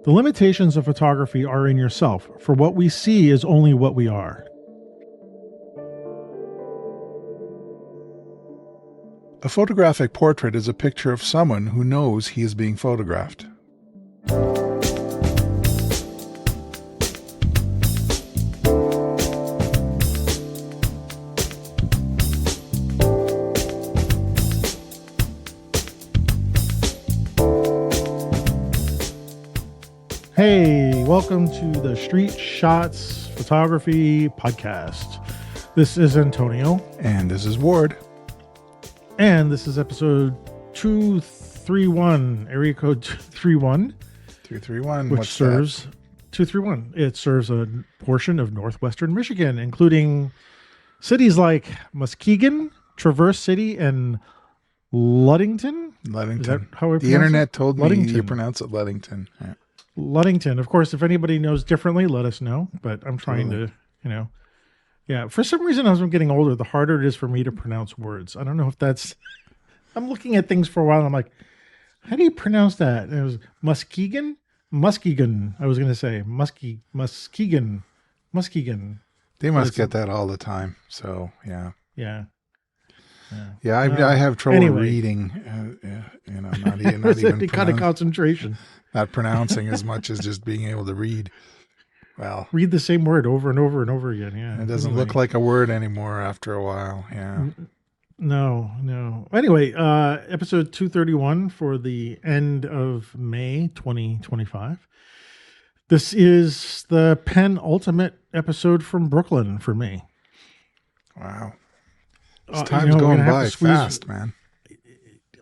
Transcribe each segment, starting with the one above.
The limitations of photography are in yourself, for what we see is only what we are. A photographic portrait is a picture of someone who knows he is being photographed. Hey, welcome to the Street Shots Photography Podcast. This is Antonio. And this is Ward. And this is episode 231, area code 231. 231, which what's serves that? 231. It serves a portion of northwestern Michigan, including cities like Muskegon, Traverse City, and Ludington. Ludington. Is that how I pronounce the internet it? told me Ludington. you pronounce it Ludington. Yeah. Ludington. Of course, if anybody knows differently, let us know. But I'm trying to, yeah. For some reason, as I'm getting older, the harder it is for me to pronounce words. I don't know if that's. I'm looking at things for a while, and I'm like, how do you pronounce that? And it was Muskegon. I was going to say Muskegon. They must get that all the time. So yeah. Yeah. I have trouble anyway. reading. Not even kind of concentration. Not pronouncing as much as just being able to read. Well, read the same word over and over and over again. Yeah, it doesn't look like a word anymore after a while. Yeah. No. Anyway, episode 231 for the end of May 2025. This is the penultimate episode from Brooklyn for me. Wow. Time's going by fast, man.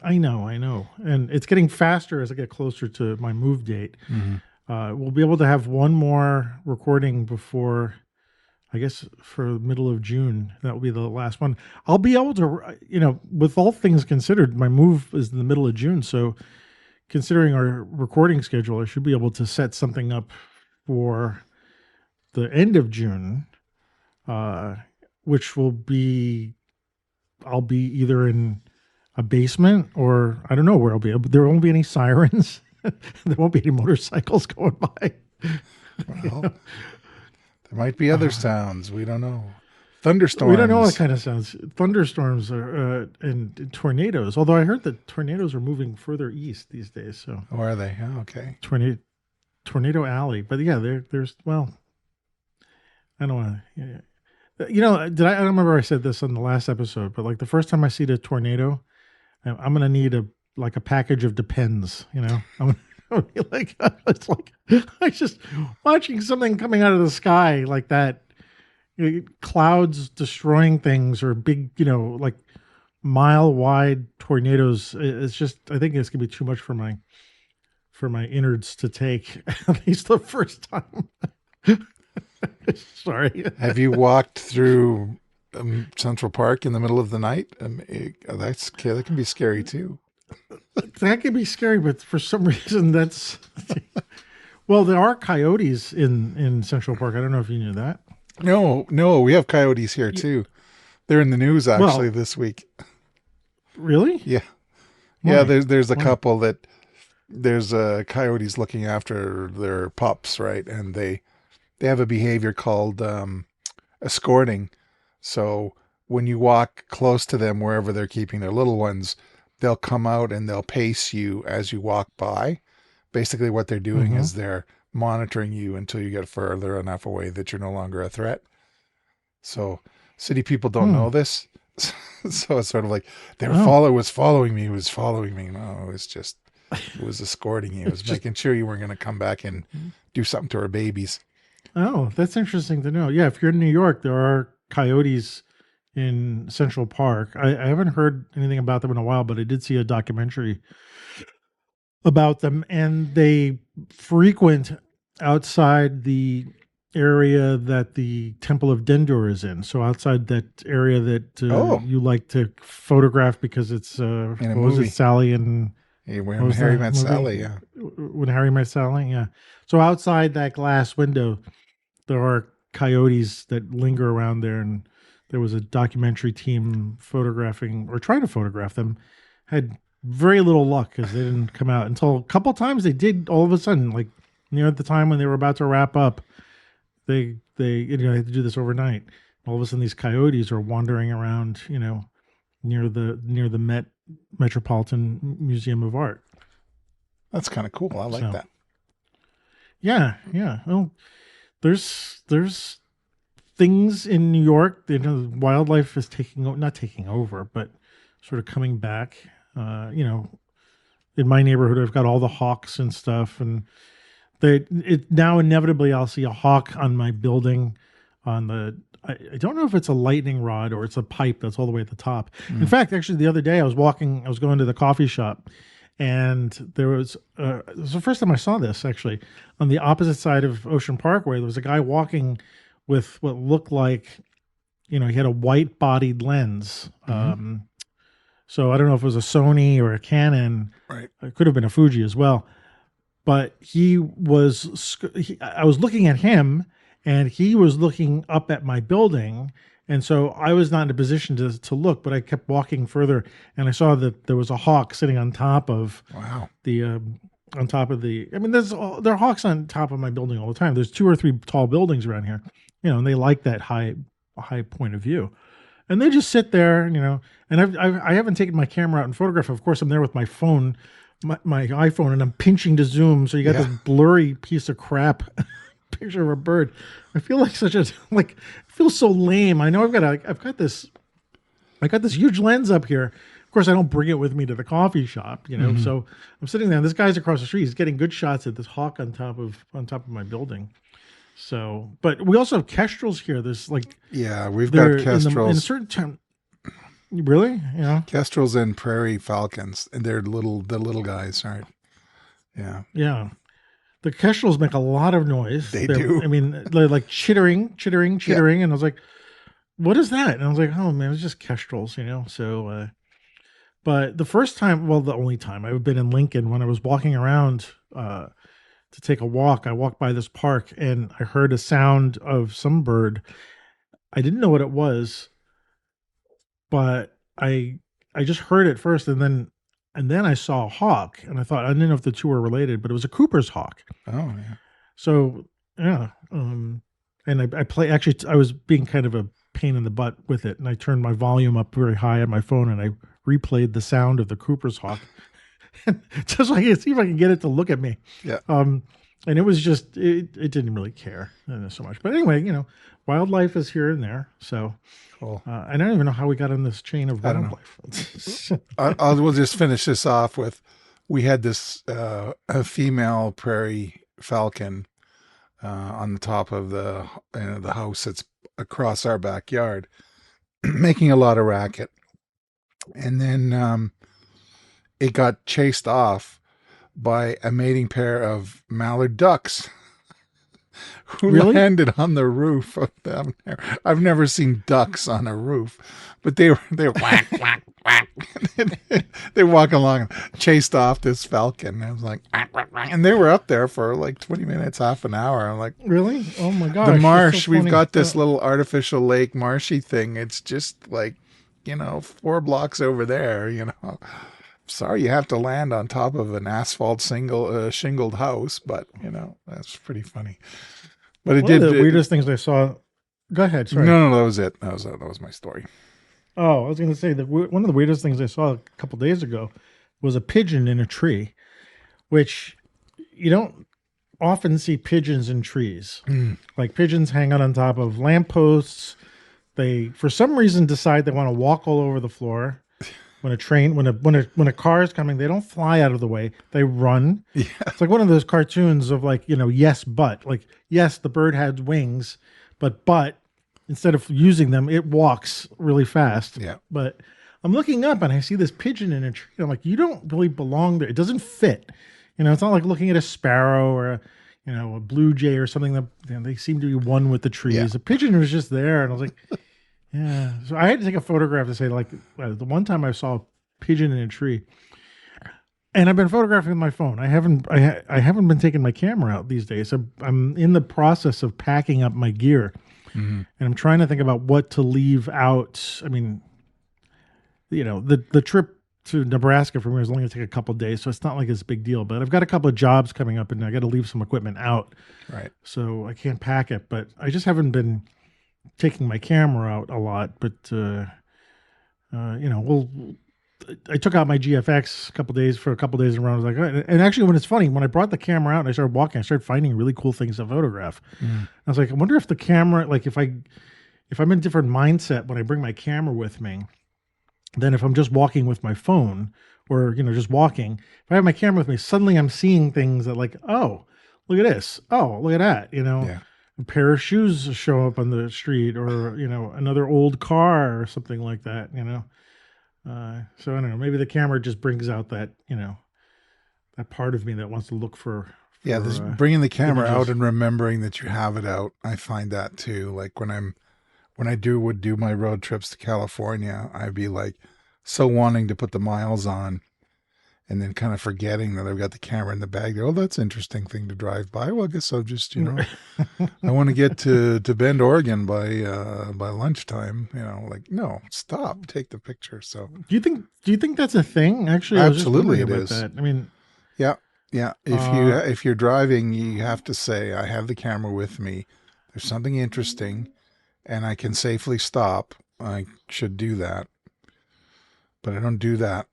I know. And it's getting faster as I get closer to my move date. Mm-hmm. We'll be able to have one more recording before, I guess, for the middle of June. That will be the last one. I'll be able to, with all things considered, my move is in the middle of June. So considering our recording schedule, I should be able to set something up for the end of June, which will be, I'll be either in a basement or I don't know where I'll be. There won't be any sirens. There won't be any motorcycles going by. Well, there might be other sounds. We don't know. Thunderstorms. We don't know what kind of sounds. Thunderstorms are, and tornadoes. Although I heard that tornadoes are moving further east these days. So, oh, are they? Oh, okay. Tornado Alley. But yeah, there's I don't want to. I don't remember I said this on the last episode, but like the first time I see the tornado, I'm gonna need a package of Depends. I'm gonna be like, it's like I just watching something coming out of the sky like that, clouds destroying things or big, like mile wide tornadoes. It's just, I think it's gonna be too much for my innards to take, at least the first time. Sorry. Have you walked through Central Park in the middle of the night? That can be scary too. That can be scary, but for some reason that's well, there are coyotes in Central Park. I don't know if you knew that. No, we have coyotes here too. They're in the news actually this week. Really? Yeah. Why? Yeah, there's a couple that there's coyotes looking after their pups, right? And they have a behavior called escorting. So when you walk close to them, wherever they're keeping their little ones, they'll come out and they'll pace you as you walk by. Basically what they're doing is they're monitoring you until you get further enough away that you're no longer a threat. So city people don't know this. So it's sort of like was following me. No, it was escorting you. It was making sure you weren't going to come back and do something to our babies. Oh, that's interesting to know. Yeah, if you're in New York, there are coyotes in Central Park. I haven't heard anything about them in a while, but I did see a documentary about them, and they frequent outside the area that the Temple of Dendur is in. So outside that area that you like to photograph because it's Sally and when Harry Met Sally, yeah. When Harry Met Sally, yeah. So outside that glass window, there are coyotes that linger around there, and there was a documentary team photographing or trying to photograph them. Had very little luck because they didn't come out until a couple times they did all of a sudden, like near the time when they were about to wrap up, they had to do this overnight. All of a sudden, these coyotes are wandering around, near the Metropolitan Museum of Art. That's kind of cool. I like So that. yeah, yeah. Well, there's things in New York. Wildlife is not taking over, but sort of coming back. In my neighborhood, I've got all the hawks and stuff, and now inevitably I'll see a hawk on my building. I don't know if it's a lightning rod or it's a pipe that's all the way at the top. In fact, actually, the other day I was going to the coffee shop, and it was the first time I saw this actually. On the opposite side of Ocean Parkway, there was a guy walking with what looked like, he had a white bodied lens. So I don't know if it was a Sony or a Canon. Right. It could have been a Fuji as well. But I was looking at him, and he was looking up at my building. And so I was not in a position to look, but I kept walking further, and I saw that there was a hawk sitting on top of Wow. I mean, there are hawks on top of my building all the time. There's 2 or 3 tall buildings around here, and they like that high point of view. And they just sit there, and I haven't taken my camera out and photograph. Of course, I'm there with my phone, my iPhone, and I'm pinching to zoom. So you got this blurry piece of crap picture of a bird. I feel like I feel so lame. I know I've got this huge lens up here. Of course, I don't bring it with me to the coffee shop, So I'm sitting there, and this guy's across the street. He's getting good shots at this hawk on top of my building. So, but we also have kestrels here. There's we've got kestrels in a certain time. Really? Yeah. Kestrels and prairie falcons, and they're the little guys, right? Yeah. Yeah. The kestrels make a lot of noise. They do. I mean, they're like chittering, and I was like, "What is that?" And I was like, "Oh man, it's just kestrels," So, but the first time, well, the only time I've been in Lincoln, when I was walking around to take a walk, I walked by this park and I heard a sound of some bird. I didn't know what it was, but I just heard it first, and then I saw a hawk, and I didn't know if the two were related, but it was a Cooper's hawk. Oh yeah. So yeah, and I was being kind of a pain in the butt with it, and I turned my volume up very high on my phone, and I replayed the sound of the Cooper's hawk, just so I can see if I can get it to look at me. Yeah. And it was just it didn't really care so much, but anyway, wildlife is here and there. So cool. I don't even know how we got on this chain of wildlife. We'll just finish this off with, we had this a female prairie falcon on the top of the house that's across our backyard, making a lot of racket, and then it got chased off by a mating pair of mallard ducks who landed on the roof of them. I've never seen ducks on a roof, but they were whack, whack, whack. They walk along, chased off this falcon. I was like, whack, whack, whack. And they were up there for like 20 minutes, half an hour. I'm like, really? Oh my gosh. The marsh, so we've got this little artificial lake marshy thing. It's just like, 4 blocks over there, Sorry you have to land on top of an asphalt shingled house, but that's pretty funny. But One of the weirdest things I saw. Go ahead. Sorry. No, that was it. That was my story. Oh, I was going to say that one of the weirdest things I saw a couple days ago was a pigeon in a tree, which you don't often see pigeons in trees. Like pigeons hang out on top of lampposts. They, for some reason, decide they want to walk all over the floor. When a car is coming, they don't fly out of the way. They run. Yeah. It's like one of those cartoons of yes, but yes, the bird had wings, but instead of using them, it walks really fast. Yeah. But I'm looking up and I see this pigeon in a tree. I'm like, you don't really belong there. It doesn't fit. It's not like looking at a sparrow or a blue jay or something that they seem to be one with the trees. Yeah. A pigeon was just there, and I was like. Yeah, so I had to take a photograph to say, the one time I saw a pigeon in a tree, and I've been photographing with my phone. I haven't been taking my camera out these days. So I'm in the process of packing up my gear, and I'm trying to think about what to leave out. I mean, the trip to Nebraska from here is only going to take a couple of days, so it's not like it's a big deal. But I've got a couple of jobs coming up, and I got to leave some equipment out, Right. so I can't pack it. But I just haven't been taking my camera out a lot. But we'll. I took out my GFX a couple days in a row. I was like, and actually, when it's funny, when I brought the camera out and I started walking, I started finding really cool things to photograph. Mm. I was like, I wonder if the camera, like if I'm in a different mindset when I bring my camera with me, than if I'm just walking with my phone or, just walking. If I have my camera with me, suddenly I'm seeing things that like, oh, look at this. Oh, look at that. Yeah. A pair of shoes show up on the street or, another old car or something like that. So I don't know, maybe the camera just brings out that, that part of me that wants to look Yeah, this bringing the camera out images. and remembering that you have it out. I find that too. Like when I would do my road trips to California, I'd be like so wanting to put the miles on and then kind of forgetting that I've got the camera in the bag. Oh, that's an interesting thing to drive by. Well, I guess I'll just, I want to get to Bend, Oregon by lunchtime. Like, no, stop, take the picture. So Do you think that's a thing? Actually, I was just absolutely wondering it about is. that. I mean, Yeah. Yeah. uh, If you're driving, you have to say, I have the camera with me. There's something interesting and I can safely stop. I should do that, but I don't do that.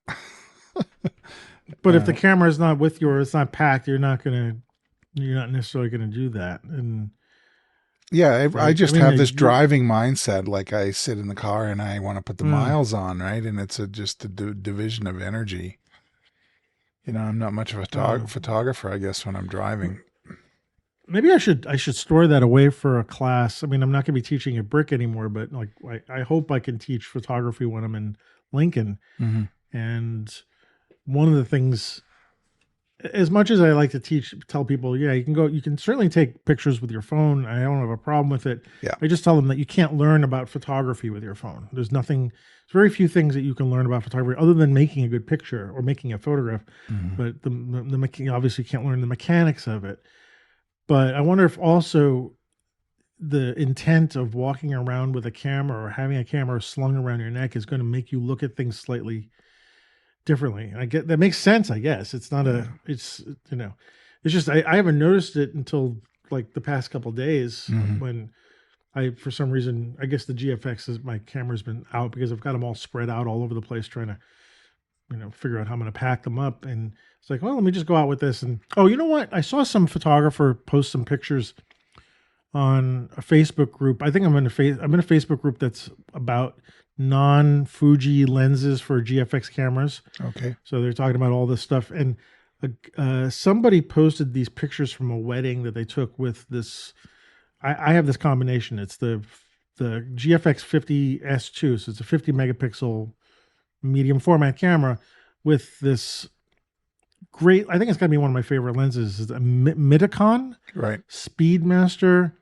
but if the Uh, camera is not with you or it's not packed, you're not necessarily gonna do that. And yeah, I right, I just mean, have this you, driving mindset. Like I sit in the car and I want to put the mm, miles on, right? And it's just a division of energy. I'm not much of a well, photographer, I guess, when I'm driving. maybe I should store that away for a class. I mean, I'm not gonna be teaching at Brick anymore, but like I hope I can teach photography when I'm in Lincoln. Hmm. And one of the things, as much as I like to tell people, yeah, you can certainly take pictures with your phone. I don't have a problem with it. Yeah. I just tell them that you can't learn about photography with your phone. There's very few things that you can learn about photography other than making a good picture or making a photograph. Hmm. But obviously can't learn the mechanics of it. But I wonder if also the intent of walking around with a camera or having a camera slung around your neck is going to make you look at things slightly differently. I get that makes sense. I guess it's not Yeah. you know, it's just I haven't noticed it until like the past couple of days Hmm. when for some reason, I guess the GFX is my camera's been out because I've got them all spread out all over the place trying to, figure out how I'm going to pack them up. And it's like, well, let me just go out with this. And oh, you know what? I saw some photographer post some pictures on a Facebook group. I think I'm in a Facebook group that's about non-Fuji lenses for GFX cameras. Okay. So they're talking about all this stuff, and somebody posted these pictures from a wedding that they took with this. I have this combination. It's the GFX 50S2, so it's a 50 megapixel medium format camera with this great. I think it's gonna be one of my favorite lenses. It's a Midicon Right. Speedmaster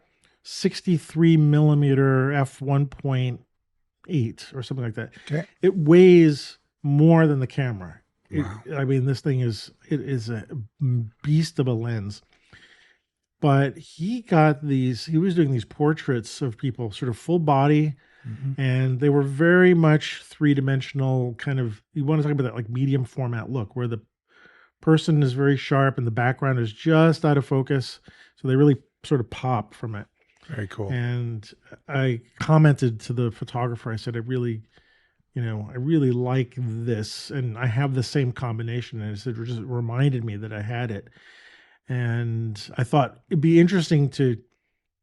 63 millimeter f1.8 or something like that. Okay. It weighs more than the camera. Wow. I mean, it is a beast of a lens. But he was doing these portraits of people, sort of full body, Hmm. and they were very much three-dimensional kind of. You want to talk about that like medium format look, where the person is very sharp and the background is just out of focus, so they really sort of pop from it. Very cool. And I commented to the photographer. I said, I really like this, and I have the same combination. And it just reminded me that I had it, and I thought it'd be interesting to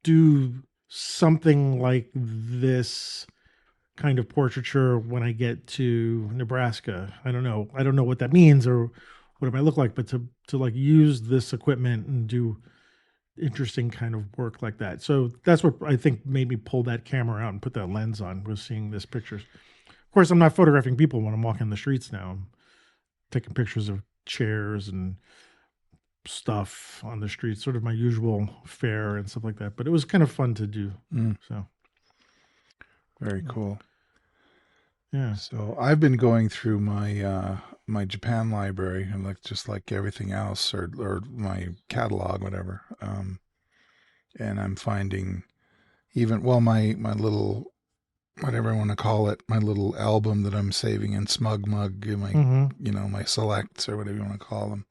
do something like this kind of portraiture when I get to Nebraska. I don't know what that means or what it might look like, but to like use this equipment and do interesting kind of work like that. So that's what I think made me pull that camera out and put that lens on, was seeing this pictures. Of course, I'm not photographing people when I'm walking the streets now. I'm taking pictures of chairs and stuff on the street, sort of my usual fare and stuff like that. But it was kind of fun to do. Mm, So very cool. yeah. So I've been going through my Japan library and just like everything else, or my catalog, whatever. And I'm finding even, well, my little whatever I want to call it, my little album that I'm saving in Smug Mug, in my, Mm-hmm. my selects or whatever you want to call them.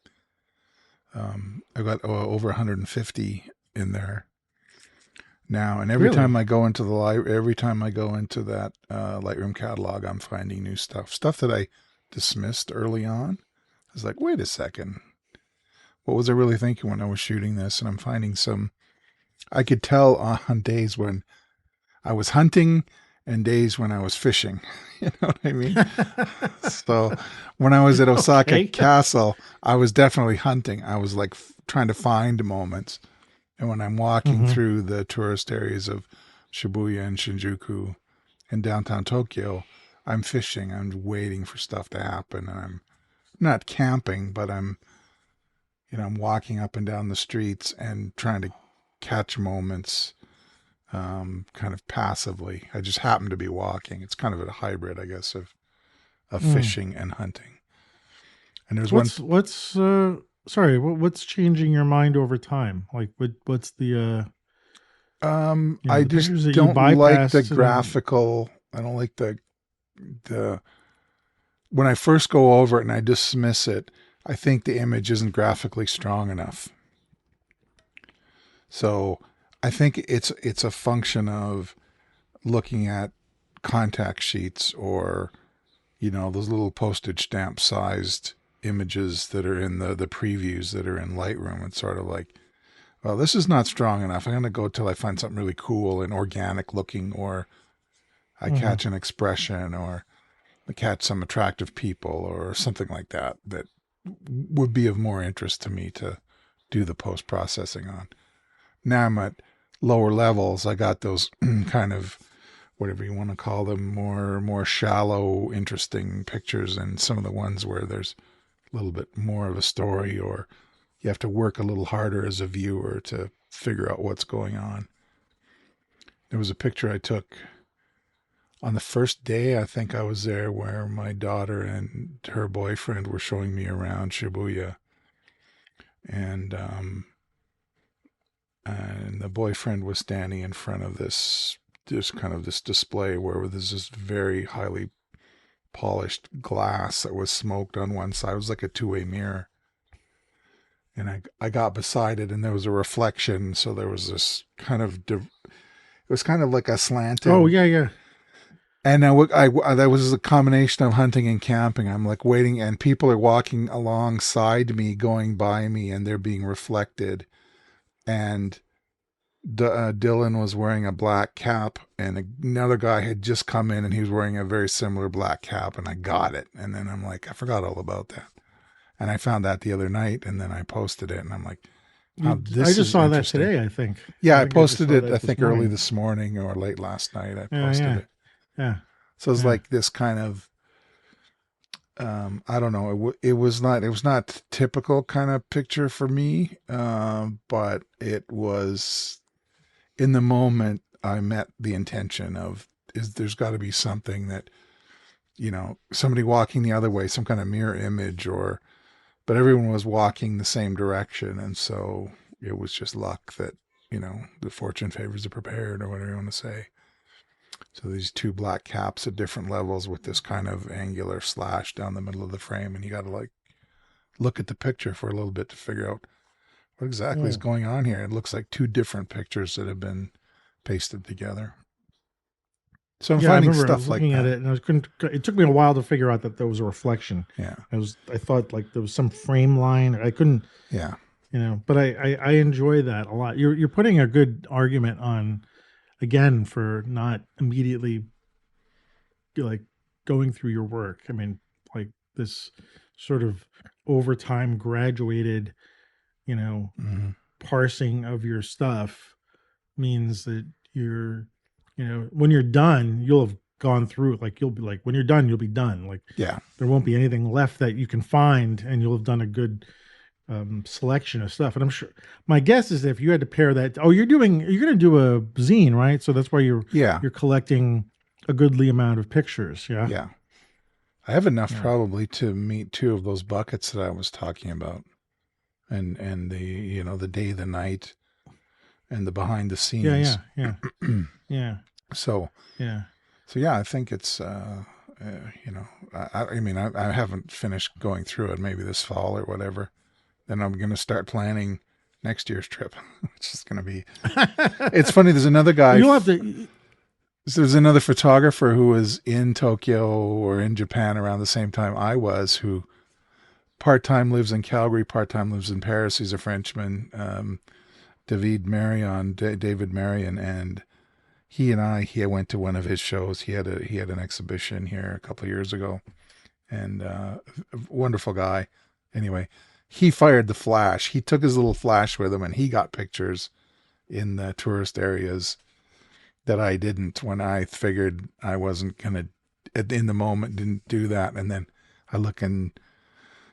I've got over 150 in there now, and every Really? time I go into every time I go into that Lightroom catalog, I'm finding new stuff that I dismissed early on. I was like, wait a second, what was I really thinking when I was shooting this? And I'm finding I could tell on days when I was hunting and days when I was fishing. You know what I mean? So when I was at Osaka Okay. Castle, I was definitely hunting. I was like trying to find moments. And when I'm walking Mm-hmm. through the tourist areas of Shibuya and Shinjuku in downtown Tokyo, I'm fishing. I'm waiting for stuff to happen. And I'm not camping, but I'm walking up and down the streets and trying to catch moments kind of passively. I just happen to be walking. It's kind of a hybrid, I guess, of Mm. fishing and hunting. And there's one. What's sorry, what's changing your mind over time? Like what's the I the just pictures that you don't like the bypassed and graphical. I don't like the when I first go over it and I dismiss it. I think the image isn't graphically strong enough. So I think it's a function of looking at contact sheets or those little postage stamp sized images that are in the previews that are in Lightroom. It's sort of like, well, this is not strong enough. I'm going to go till I find something really cool and organic looking, or I Mhm. catch an expression, or I catch some attractive people, or something like that that would be of more interest to me to do the post processing on. Now I'm at lower levels. I got those kind of whatever you want to call them, more shallow, interesting pictures, and some of the ones where there's a little bit more of a story, or you have to work a little harder as a viewer to figure out what's going on. There was a picture I took on the first day I think I was there where my daughter and her boyfriend were showing me around Shibuya, and the boyfriend was standing in front of this display where there's this very highly polished glass that was smoked on one side. It was like a two-way mirror. And I got beside it and there was a reflection. So there was this it was kind of like a Oh slanted. yeah, yeah. And that was a combination of hunting and camping. I'm like waiting and people are walking alongside me, going by me, and they're being reflected. And Dylan was wearing a black cap, and another guy had just come in, and he was wearing a very similar black cap, and I got it. And then I'm like, I forgot all about that, and I found that the other night, and then I posted it, and I'm like, wow, I this just is saw that interesting. today, I think. Yeah, I I think I just posted saw it. I that this think early morning. this morning or late last night. I Yeah, posted yeah. it. Yeah. So it's Yeah. like this kind of I don't know. It was not typical kind of picture for me, but it was in the moment. I met the intention of is there's got to be something that somebody walking the other way, some kind of mirror image, but everyone was walking the same direction, and so it was just luck that the fortune favors the prepared, or whatever you want to say. So these two black caps at different levels with this kind of angular slash down the middle of the frame, and you got to like look at the picture for a little bit to figure out what exactly is Mm. going on here. It looks like two different pictures that have been pasted together. So I'm Yeah, I finding remember I stuff was like looking at that. it and I was couldn't it took me a while to figure out that there was a reflection. Yeah. I thought like there was some frame line. I couldn't, Yeah. but I enjoy that a lot. You're putting a good argument on again for not immediately like going through your work. I mean, like this sort of over time graduated, you know, Mm-hmm. parsing of your stuff means that you're, when you're done, you'll have gone through it. Like you'll be like, when you're done, you'll be done. Like Yeah. there won't be anything left that you can find, and you'll have done a good selection of stuff. And I'm sure my guess is that if you had to pair that, you're going to do a zine, right? So that's why Yeah. you're collecting a goodly amount of pictures. Yeah. Yeah. I have enough Yeah. probably to meet two of those buckets that I was talking about, and the day, the night, and the behind the Yeah. scenes. Yeah. Yeah. Yeah. So Yeah. So yeah, I think it's you know, I mean, I haven't finished going through it. Maybe this fall or whatever. Then I'm going to start planning next year's trip, which is going to be. It's funny. There's another Well, guy. you'll have to. There's another photographer who was in Tokyo or in Japan around the same time I was, who part time lives in Calgary, part time lives in Paris. He's a Frenchman, David Marion, and he went to one of his shows. He had an exhibition here a couple of years ago, and wonderful guy. Anyway, he fired the flash. He took his little flash with him, and he got pictures in the tourist areas that I didn't, when I figured I wasn't gonna in the moment, didn't do that. And then I look and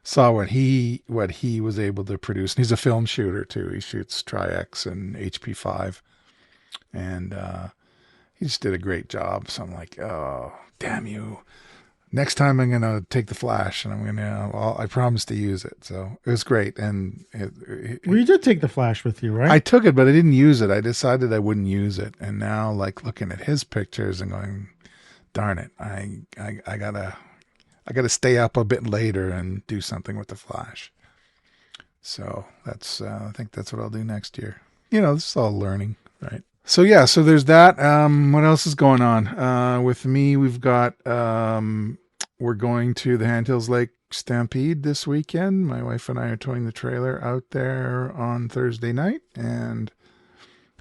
saw what he was able to produce. And he's a film shooter too. He shoots Tri-X and HP5, and he just did a great job. So I'm like, oh, damn you. Next time I'm going to take the flash and I promise to use it. So it was great. And Well, you did take the flash with you, I right? took it, but I didn't use it. I decided I wouldn't use it. And now, like, looking at his pictures and going, darn it, I gotta stay up a bit later and do something with the flash. So that's, I think that's what I'll do next year. You know, this is all learning, right? So yeah, so there's that. What else is going on? With me, we've got, we're going to the Handhills Lake Stampede this weekend. My wife and I are towing the trailer out there on Thursday night. And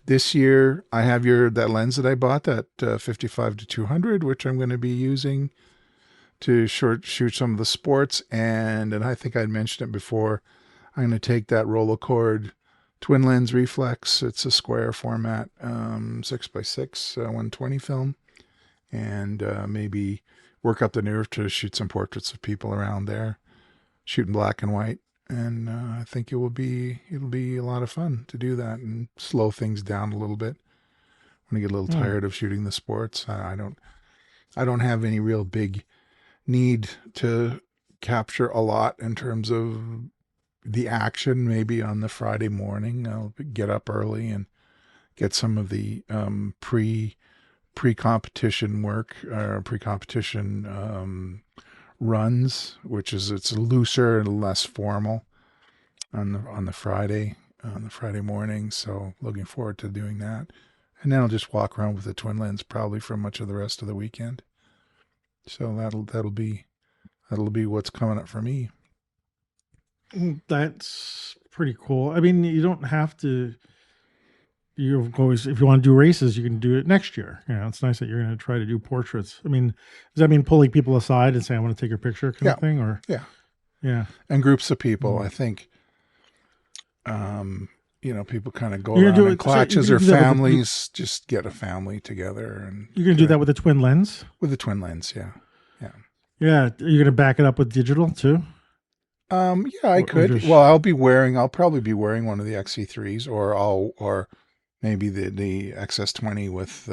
this year I have that lens that I bought, that 55 to 200, which I'm going to be using to shoot some of the sports. And I think I'd mentioned it before. I'm going to take that Rolleicord twin lens reflex. It's a square format, 6x6, 120 film, and maybe work up the nerve to shoot some portraits of people around there, shooting black and white. And I think it'll be a lot of fun to do that and slow things down a little bit when I get a little Hmm. tired of shooting the sports. I don't have any real big need to capture a lot in terms of the action. Maybe on the Friday morning I'll get up early and get some of the pre competition work, or pre competition runs, which is, it's looser and less formal on the Friday morning. So looking forward to doing that, and then I'll just walk around with the twin lens probably for much of the rest of the weekend. So that'll be what's coming up for me. That's pretty cool. I mean, you don't have to. You always, if you want to do races, you can do it next year. You know, it's nice that you're going to try to do portraits. I mean, does that mean pulling people aside and saying, "I want to take your picture," kind Yeah, of thing, or yeah, yeah? and groups of people. Mm. I think, um, you know, people kind of go You're gonna around do in it. So clutches, or you do that with families just get a family together and you're gonna do get that with a twin lens. with a twin lens. Yeah, yeah. Yeah, you're gonna back it up with digital too, Yeah, I or could. just Well, I'll probably be wearing one of the XC3s, or maybe the XS20 with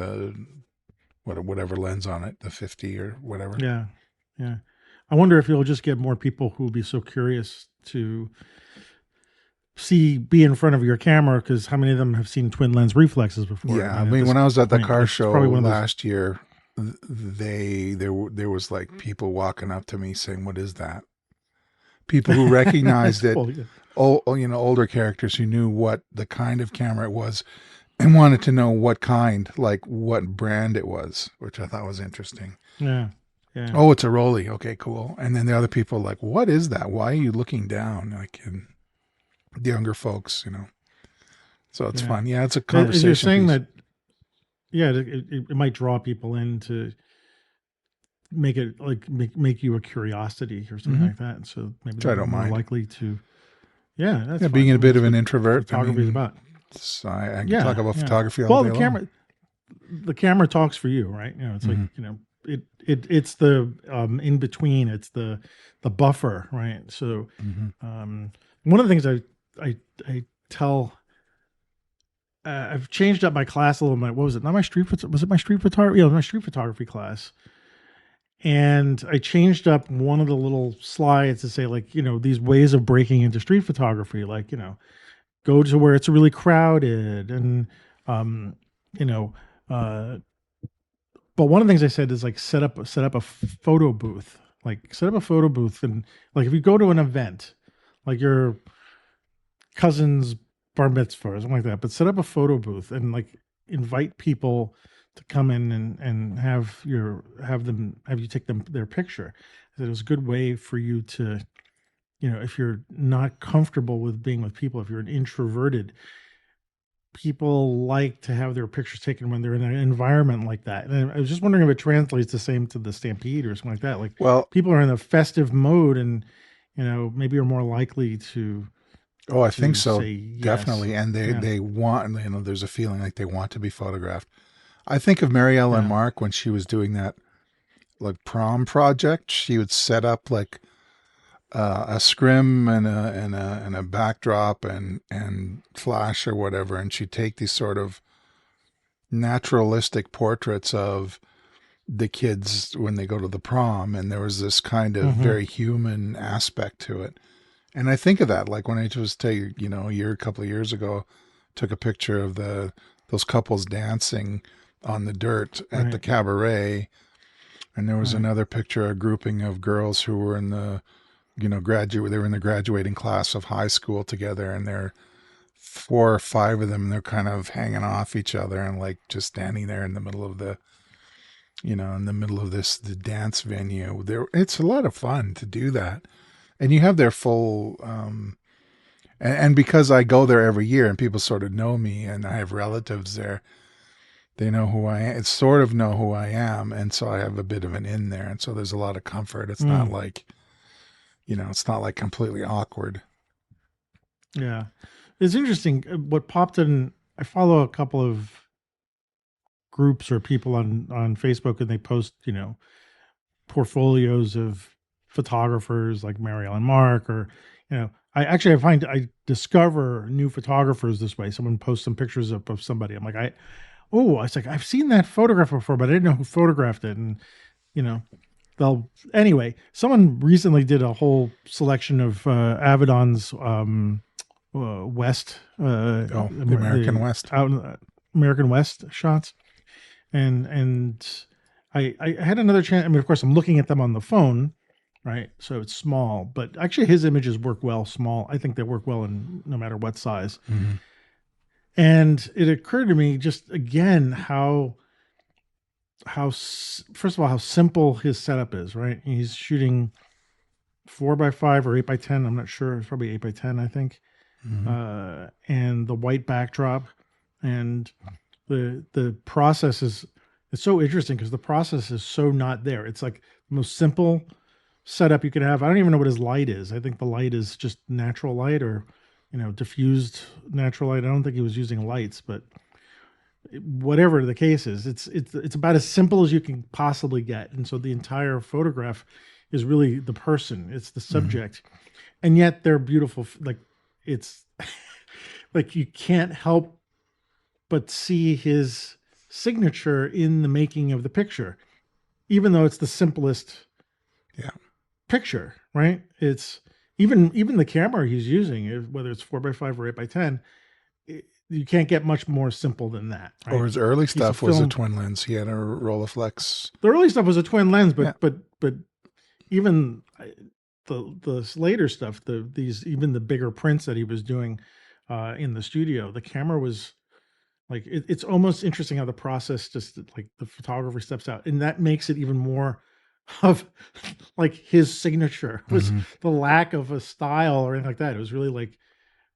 whatever lens on it, the 50 or whatever. yeah, yeah. I wonder if you'll just get more people who will be so curious to be in front of your camera, because how many of them have seen twin lens reflexes before? I Yeah, I mean, at mean, this when I was at the point, car like it's show probably one of those. last year, there was like people walking up to me saying, "What is that?" People who That's recognized it, cool. Yeah. you know, older characters who knew what the kind of camera it was and wanted to know what kind, like what brand it was, which I thought was interesting. Yeah. Yeah. Oh, it's a Rolly. Okay, cool. And then the other people like, what is that? Why are you looking down? Like, and the younger folks, you know. So it's Yeah. fun. Yeah, it's a As you're conversation saying piece. that, yeah, it might draw people in to make it like make you a curiosity or something Mm-hmm. like that. So maybe Which I they'll be don't more mind. likely to. Yeah, that's Yeah, fun. being a I mean, bit that's of an what introvert. I photography is mean, about. I can talk Yeah. about Yeah. photography all Well, day long. the camera talks for you, right? You know, it's like, Mm-hmm. you know, it's the in between, it's the buffer, right? So Mm-hmm. um one of the things I tell, I've changed up my class a little bit. What was it? Not my was it my street photography? Yeah, it was my street photography class. And I changed up one of the little slides to say, like, you know, these ways of breaking into street photography, like, you know, go to where it's really crowded and, um, you know, uh, But one of the things I said is like set up a photo booth. Like set up a photo booth, and like if you go to an event, like your cousin's bar mitzvah or something like that, but set up a photo booth and like invite people to come in and have you take them their picture. It was a good way for you to, if you're not comfortable with being with people, if you're an introverted, people like to have their pictures taken when they're in an environment like that. And I was just wondering if it translates the same to the Stampede or something like that. Like Well, people are in a festive mode and, maybe are more likely oh, I think to so, say yes. definitely. And Yeah. they want, there's a feeling like they want to be photographed. I think of Mariella and Yeah. Mark when she was doing that like prom project. She would set up like a scrim and a backdrop and flash or whatever, and she'd take these sort of naturalistic portraits of the kids when they go to the prom, and there was this kind of Hmm. very human aspect to it. And I think of that like when I was a couple of years ago, took a picture of those couples dancing on the dirt at the Right. cabaret, and there was Right. another picture, a grouping of girls who were in the graduate they were in the graduating class of high school together, and they're four or five of them, and they're kind of hanging off each other and like just standing there in the middle of the dance venue. There, it's a lot of fun to do that, and you have their full and because I go there every year and people sort of know me and I have relatives there, they know who I am. It's sort of know who I am, and so I have a bit of an in there, and so there's a lot of comfort. It's not Mm. like it's not like completely awkward. Yeah. It's interesting. What popped in, I follow a couple of groups or people on Facebook, and they post, portfolios of photographers like Marielle and Mark, or, I discover new photographers this way. Someone posts some pictures of somebody. I'm like, I was like, I've seen that photograph before, but I didn't know who photographed it. And, you know, anyway, someone recently did a whole selection of Avedon's West, Oh, the American the West. out in American West shots, and I had another chance. I mean, of course, I'm looking at them on the phone, right? So it's small, but actually, his images work well small. I think they work well in no matter what size. Mm-hmm. And it occurred to me just again first of all how simple his setup is. Right, he's shooting 4 by 5 or 8 by 10. I'm not sure. It's probably 8 by 10, I think. Mm-hmm. And the white backdrop, and the process is it's so interesting because the process is so not there. It's like the most simple setup you can have. I don't even know what his light is. I think the light is just natural light or diffused natural light. I don't think he was using lights, but whatever the case is, it's about as simple as you can possibly get. And so the entire photograph is really the person. It's the Mm-hmm. subject, and yet they're beautiful. Like it's like you can't help but see his signature in the making of the picture, even though it's the simplest Yeah. picture, right? It's even the camera he's using, whether it's 4 by 5 or 8 by 10, you can't get much more simple than that, Or right? his early He's a stuff was a film. twin lens. He had a Rolleiflex. The early stuff was a twin lens, Yeah. but even the later stuff, even the bigger prints that he was doing in the studio, the camera was like it's almost interesting how the process just like the photographer steps out, and that makes it even more of like his signature was Mm-hmm. the lack of a style or anything like that. It was really like,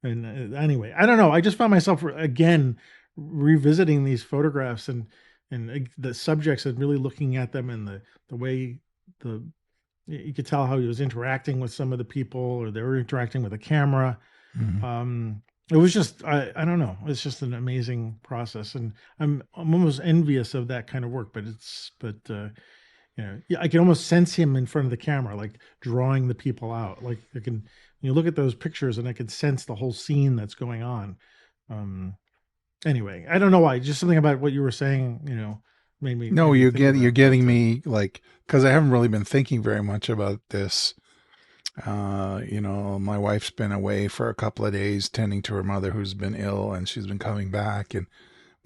and anyway, I don't know. I just found myself again revisiting these photographs and the subjects and really looking at them and the way the you could tell how he was interacting with some of the people or they were interacting with the camera. Mm-hmm. It was just I don't know. It's just an amazing process, and I'm almost envious of that kind of work. Yeah, I can almost sense him in front of the camera, like drawing the people out. Like I can you look at those pictures, and I can sense the whole scene that's going on. Um, anyway, I don't know why. Just something about what you were saying, No, made me think of you're that. getting me like because I haven't really been thinking very much about this. My wife's been away for a couple of days tending to her mother who's been ill, and she's been coming back, and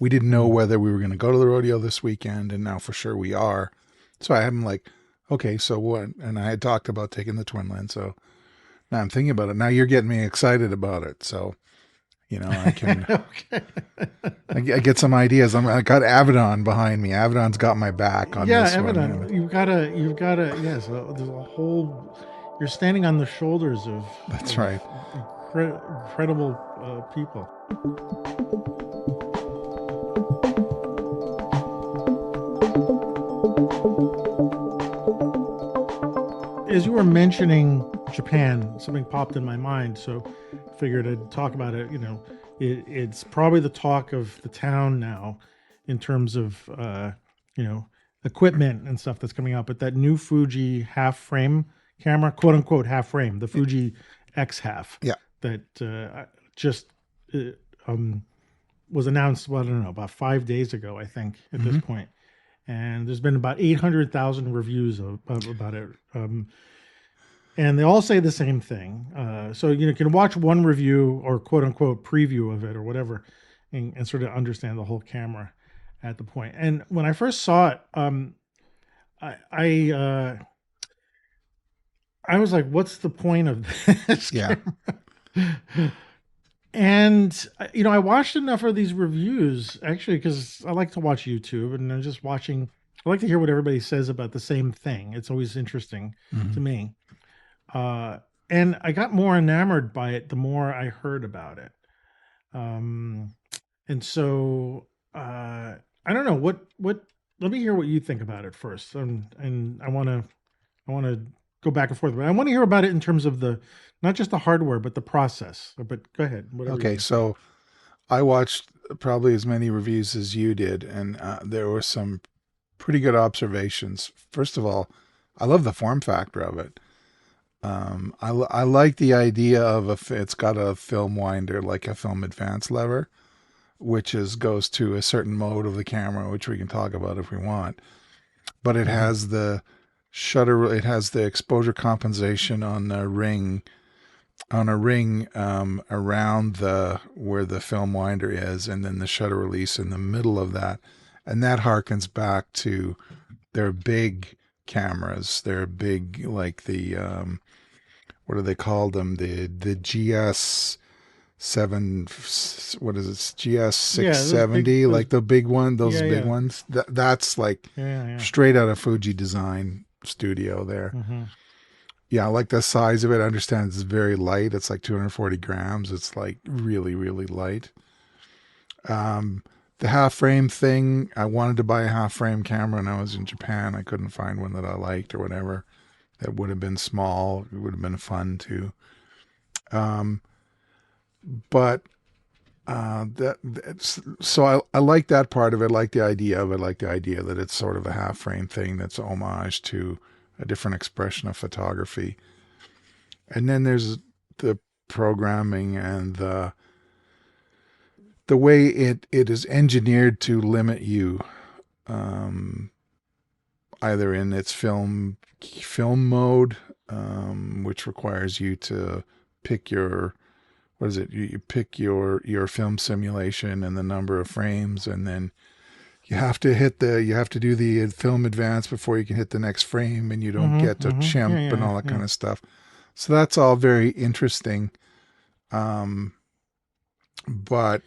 we didn't know whether we were going to go to the rodeo this weekend, and now for sure we are. So I am like, okay, so what? And I had talked about taking the twin lens. So now I'm thinking about it. Now you're getting me excited about it. So, I can, Okay. I get some ideas. I got Avedon behind me. Avedon's got my back on Yeah, this one. Evident. Yes. There's a whole. You're standing on the shoulders That's of right. incredible people. As you were mentioning Japan, something popped in my mind, so I figured I'd talk about it. It's probably the talk of the town now in terms of equipment and stuff that's coming out. But that new Fuji half frame camera, quote unquote half frame, the Fuji X half, Yeah. that just uh, was announced. Well, I don't know, about 5 days ago, I think, at this point. And there's been about 800,000 reviews about it. And they all say the same thing. So you can watch one review or quote unquote preview of it or whatever, and sort of understand the whole camera at the point. And when I first saw it, I was like, "What's the point of this Yeah. camera?" And I watched enough of these reviews actually because I like to watch YouTube, and I'm just watching. I like to hear what everybody says about the same thing. It's always interesting to me. And I got more enamored by it the more I heard about it. And so I don't know what. Let me hear what you think about it first, and I want to go back and forth. But I want to hear about it in terms of the not just the hardware, but the process. But go ahead, whatever you Okay. want to say. So I watched probably as many reviews as you did, and there were some pretty good observations. First of all, I love the form factor of it. I like the idea of it's got a film winder, like a film advance lever, which goes to a certain mode of the camera, which we can talk about if we want. But it has the shutter, it has the exposure compensation on a ring around where the film winder is, and then the shutter release in the middle of that, and that harkens back to their big cameras. They're big, like the what do they call them? The GS7, what is it? GS Yeah, GS670, like the big one, those yeah, big yeah, ones. That's like yeah. straight out of Fuji Design Studio there. Mm-hmm. Yeah, I like the size of it. I understand it's very light. It's like 240 grams. It's like really, really light. The half frame thing, I wanted to buy a half frame camera when I was in Japan. I couldn't find one that I liked or whatever. That would have been small. It would have been fun too. But so I like that part of it. I like the idea of it. I like the idea that it's sort of a half frame thing that's homage to a different expression of photography. And then there's the programming and the way it is engineered to limit you, either in its film mode, which requires you to pick your what is it? You pick your film simulation and the number of frames, and then you have to do the film advance before you can hit the next frame, and you don't get to Yeah, chimp and yeah, all that yeah. kind of stuff. So that's all very interesting, but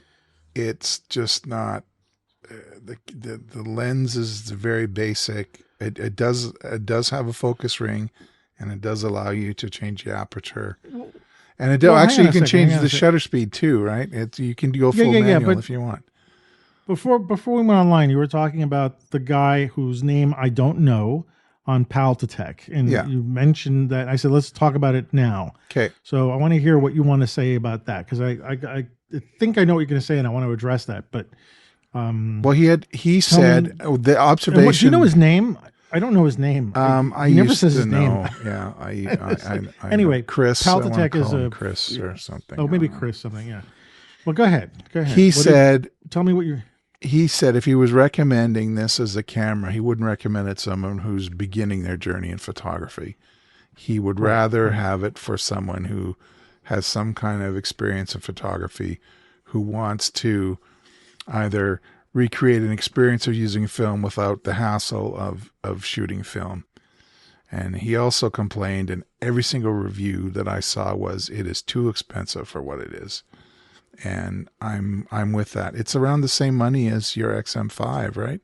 it's just not. The lens is very basic. It does have a focus ring, and it does allow you to change the aperture. And Well, hang actually on you a can second. Hang change on a the sec. shutter speed too, right? You can go Yeah, full yeah, yeah. manual But if you want. before we went online, you were talking about the guy whose name I don't know on Paltatech, and Yeah. you mentioned that. I said, let's talk about it now. Okay. So I want to hear what you want to say about that because I think I know what you're going to say, and I want to address that. But Well, he tell me, said the and what do you know observation. his name? I don't know his name. I He never used says to his name. know. Yeah, It's like, I know anyway, Chris. I want to Paltatech is call him a Chris or something. oh I maybe don't know. Chris something. Yeah. Well, go ahead. Go ahead. He What did said tell me what you he said if he was recommending this as a camera, he wouldn't recommend it to someone who's beginning their journey in photography. He would right rather right. have it for someone who has some kind of experience in photography, who wants to either recreate an experience of using film without the hassle of shooting film. And he also complained, and every single review that I saw was, it is too expensive for what it is. And I'm with that. It's around the same money as your XM5, right?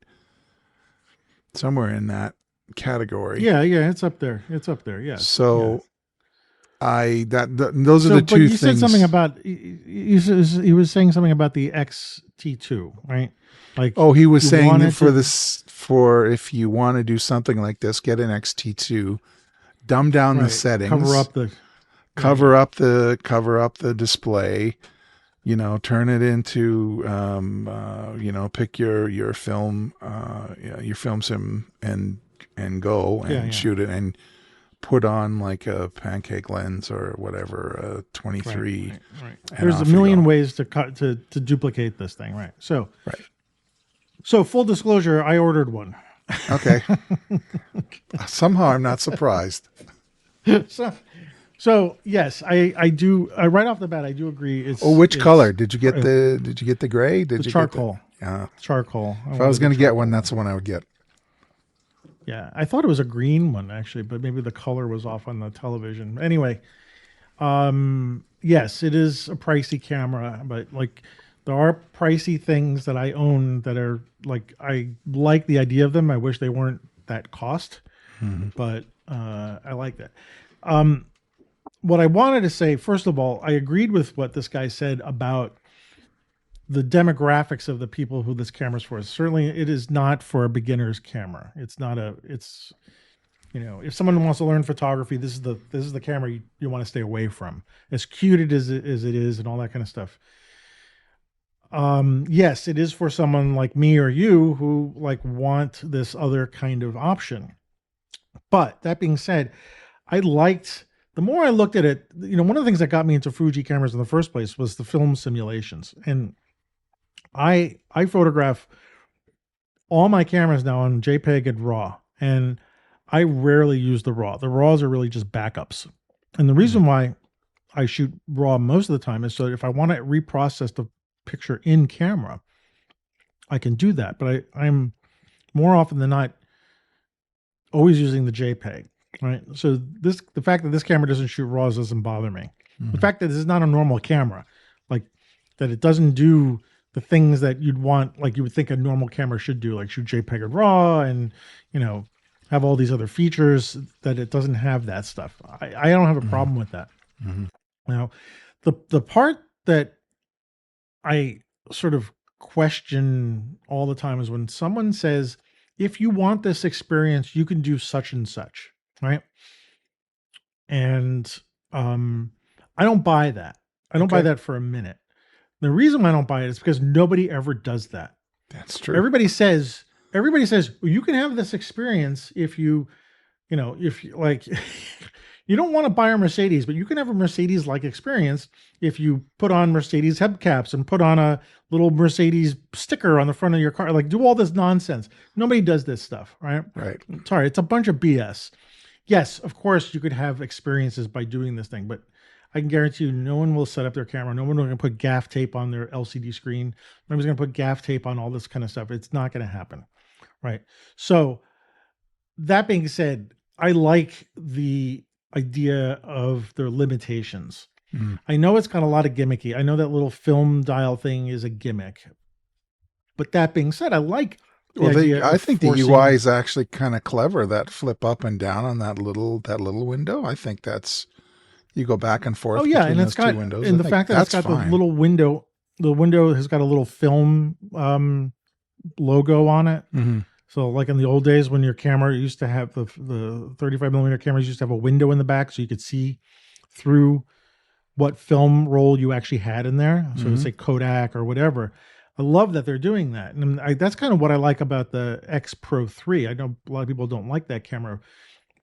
Somewhere in that category. Yeah, yeah, it's up there. It's up there. Yes, yeah. So those are So, the but two you said something things. about he was saying something about the XT2, right? Like Oh, he was you saying wanted for to, this, for if you want to do something like this, get an XT2, dumb down the right, cover settings, up the, right, cover up the display, turn it into, pick your film, your film sim and go yeah, and yeah, shoot it and put on like a pancake lens or whatever, a right, 23, right, right. and There's a off you million go. ways to cut to duplicate this thing, right? So, Right. so full disclosure, I ordered one. Okay. Somehow I'm not surprised. so, so yes, I do. Right off the bat, I do agree. Oh, which It's color did you get the gray? the Did you get the? charcoal, Yeah. charcoal. I If I was wanted the going to get one, charcoal that's one. the one I would get. Yeah, I thought it was a green one actually, but maybe the color was off on the television. Anyway, yes, it is a pricey camera, but like there are pricey things that I own that are like I like the idea of them. I wish they weren't that cost, Mm-hmm. but I like that. Um, what I wanted to say, first of all, I agreed with what this guy said about the demographics of the people who this camera's for. Certainly, it is not for a beginner's camera. It's not a. It's if someone wants to learn photography, this is the camera you want to stay away from. As cute as it is, and all that kind of stuff. Yes, it is for someone like me or you who like want this other kind of option. But that being said, I liked the more I looked at it. One of the things that got me into Fuji cameras in the first place was the film simulations, and I photograph all my cameras now on JPEG and RAW, and I rarely use the RAW. The RAWs are really just backups, and the reason why I shoot RAW most of the time is so that if I want to reprocess the picture in camera, I can do that. But I'm more often than not always using the JPEG, right? So the fact that this camera doesn't shoot RAWs doesn't bother me. The Mm-hmm. fact that this is not a normal camera, like that it doesn't do the things that you'd want, like you would think a normal camera should do, like shoot JPEG and RAW, and you know have all these other features that it doesn't have that stuff. I don't have a problem with that. Mm-hmm. Now, the part that I sort of question all the time is when someone says, if you want this experience, you can do such and such, right? And um, I don't buy that. I don't buy Okay, that for a minute. The reason why I don't buy it is because nobody ever does that. that's true. Everybody says, well, you can have this experience if if you like, you don't want to buy a Mercedes, but you can have a Mercedes like experience if you put on Mercedes hubcaps and put on a little Mercedes sticker on the front of your car. Like, do all this nonsense. Nobody does this stuff, right? Right. Sorry, it's a bunch of BS. Yes, of course, you could have experiences by doing this thing, but I can guarantee you no one will set up their camera. No one will going to put gaff tape on their LCD screen. Nobody's going to put gaff tape on all this kind of stuff. It's not going to happen, right? So, that being said, I like the idea of their limitations. Mm-hmm. I know it's got a lot of gimmicky. I know that little film dial thing is a gimmick. But that being said, I like the Well, idea I of think the UI forcing. is actually kind of clever. That flip up and down on that little window. I think that's, you go back and Oh forth yeah, between and those two windows. I the think fact that it's that's got the fine. little window, the window has got a little film logo on it. Mm-hmm. So like in the old days when your camera used to have the 35 millimeter cameras used to have a window in the back so you could see through what film roll you actually had in there. So Mm-hmm. say Kodak or whatever. I love that they're doing that. And that's kind of what I like about the X Pro 3. I know a lot of people don't like that camera,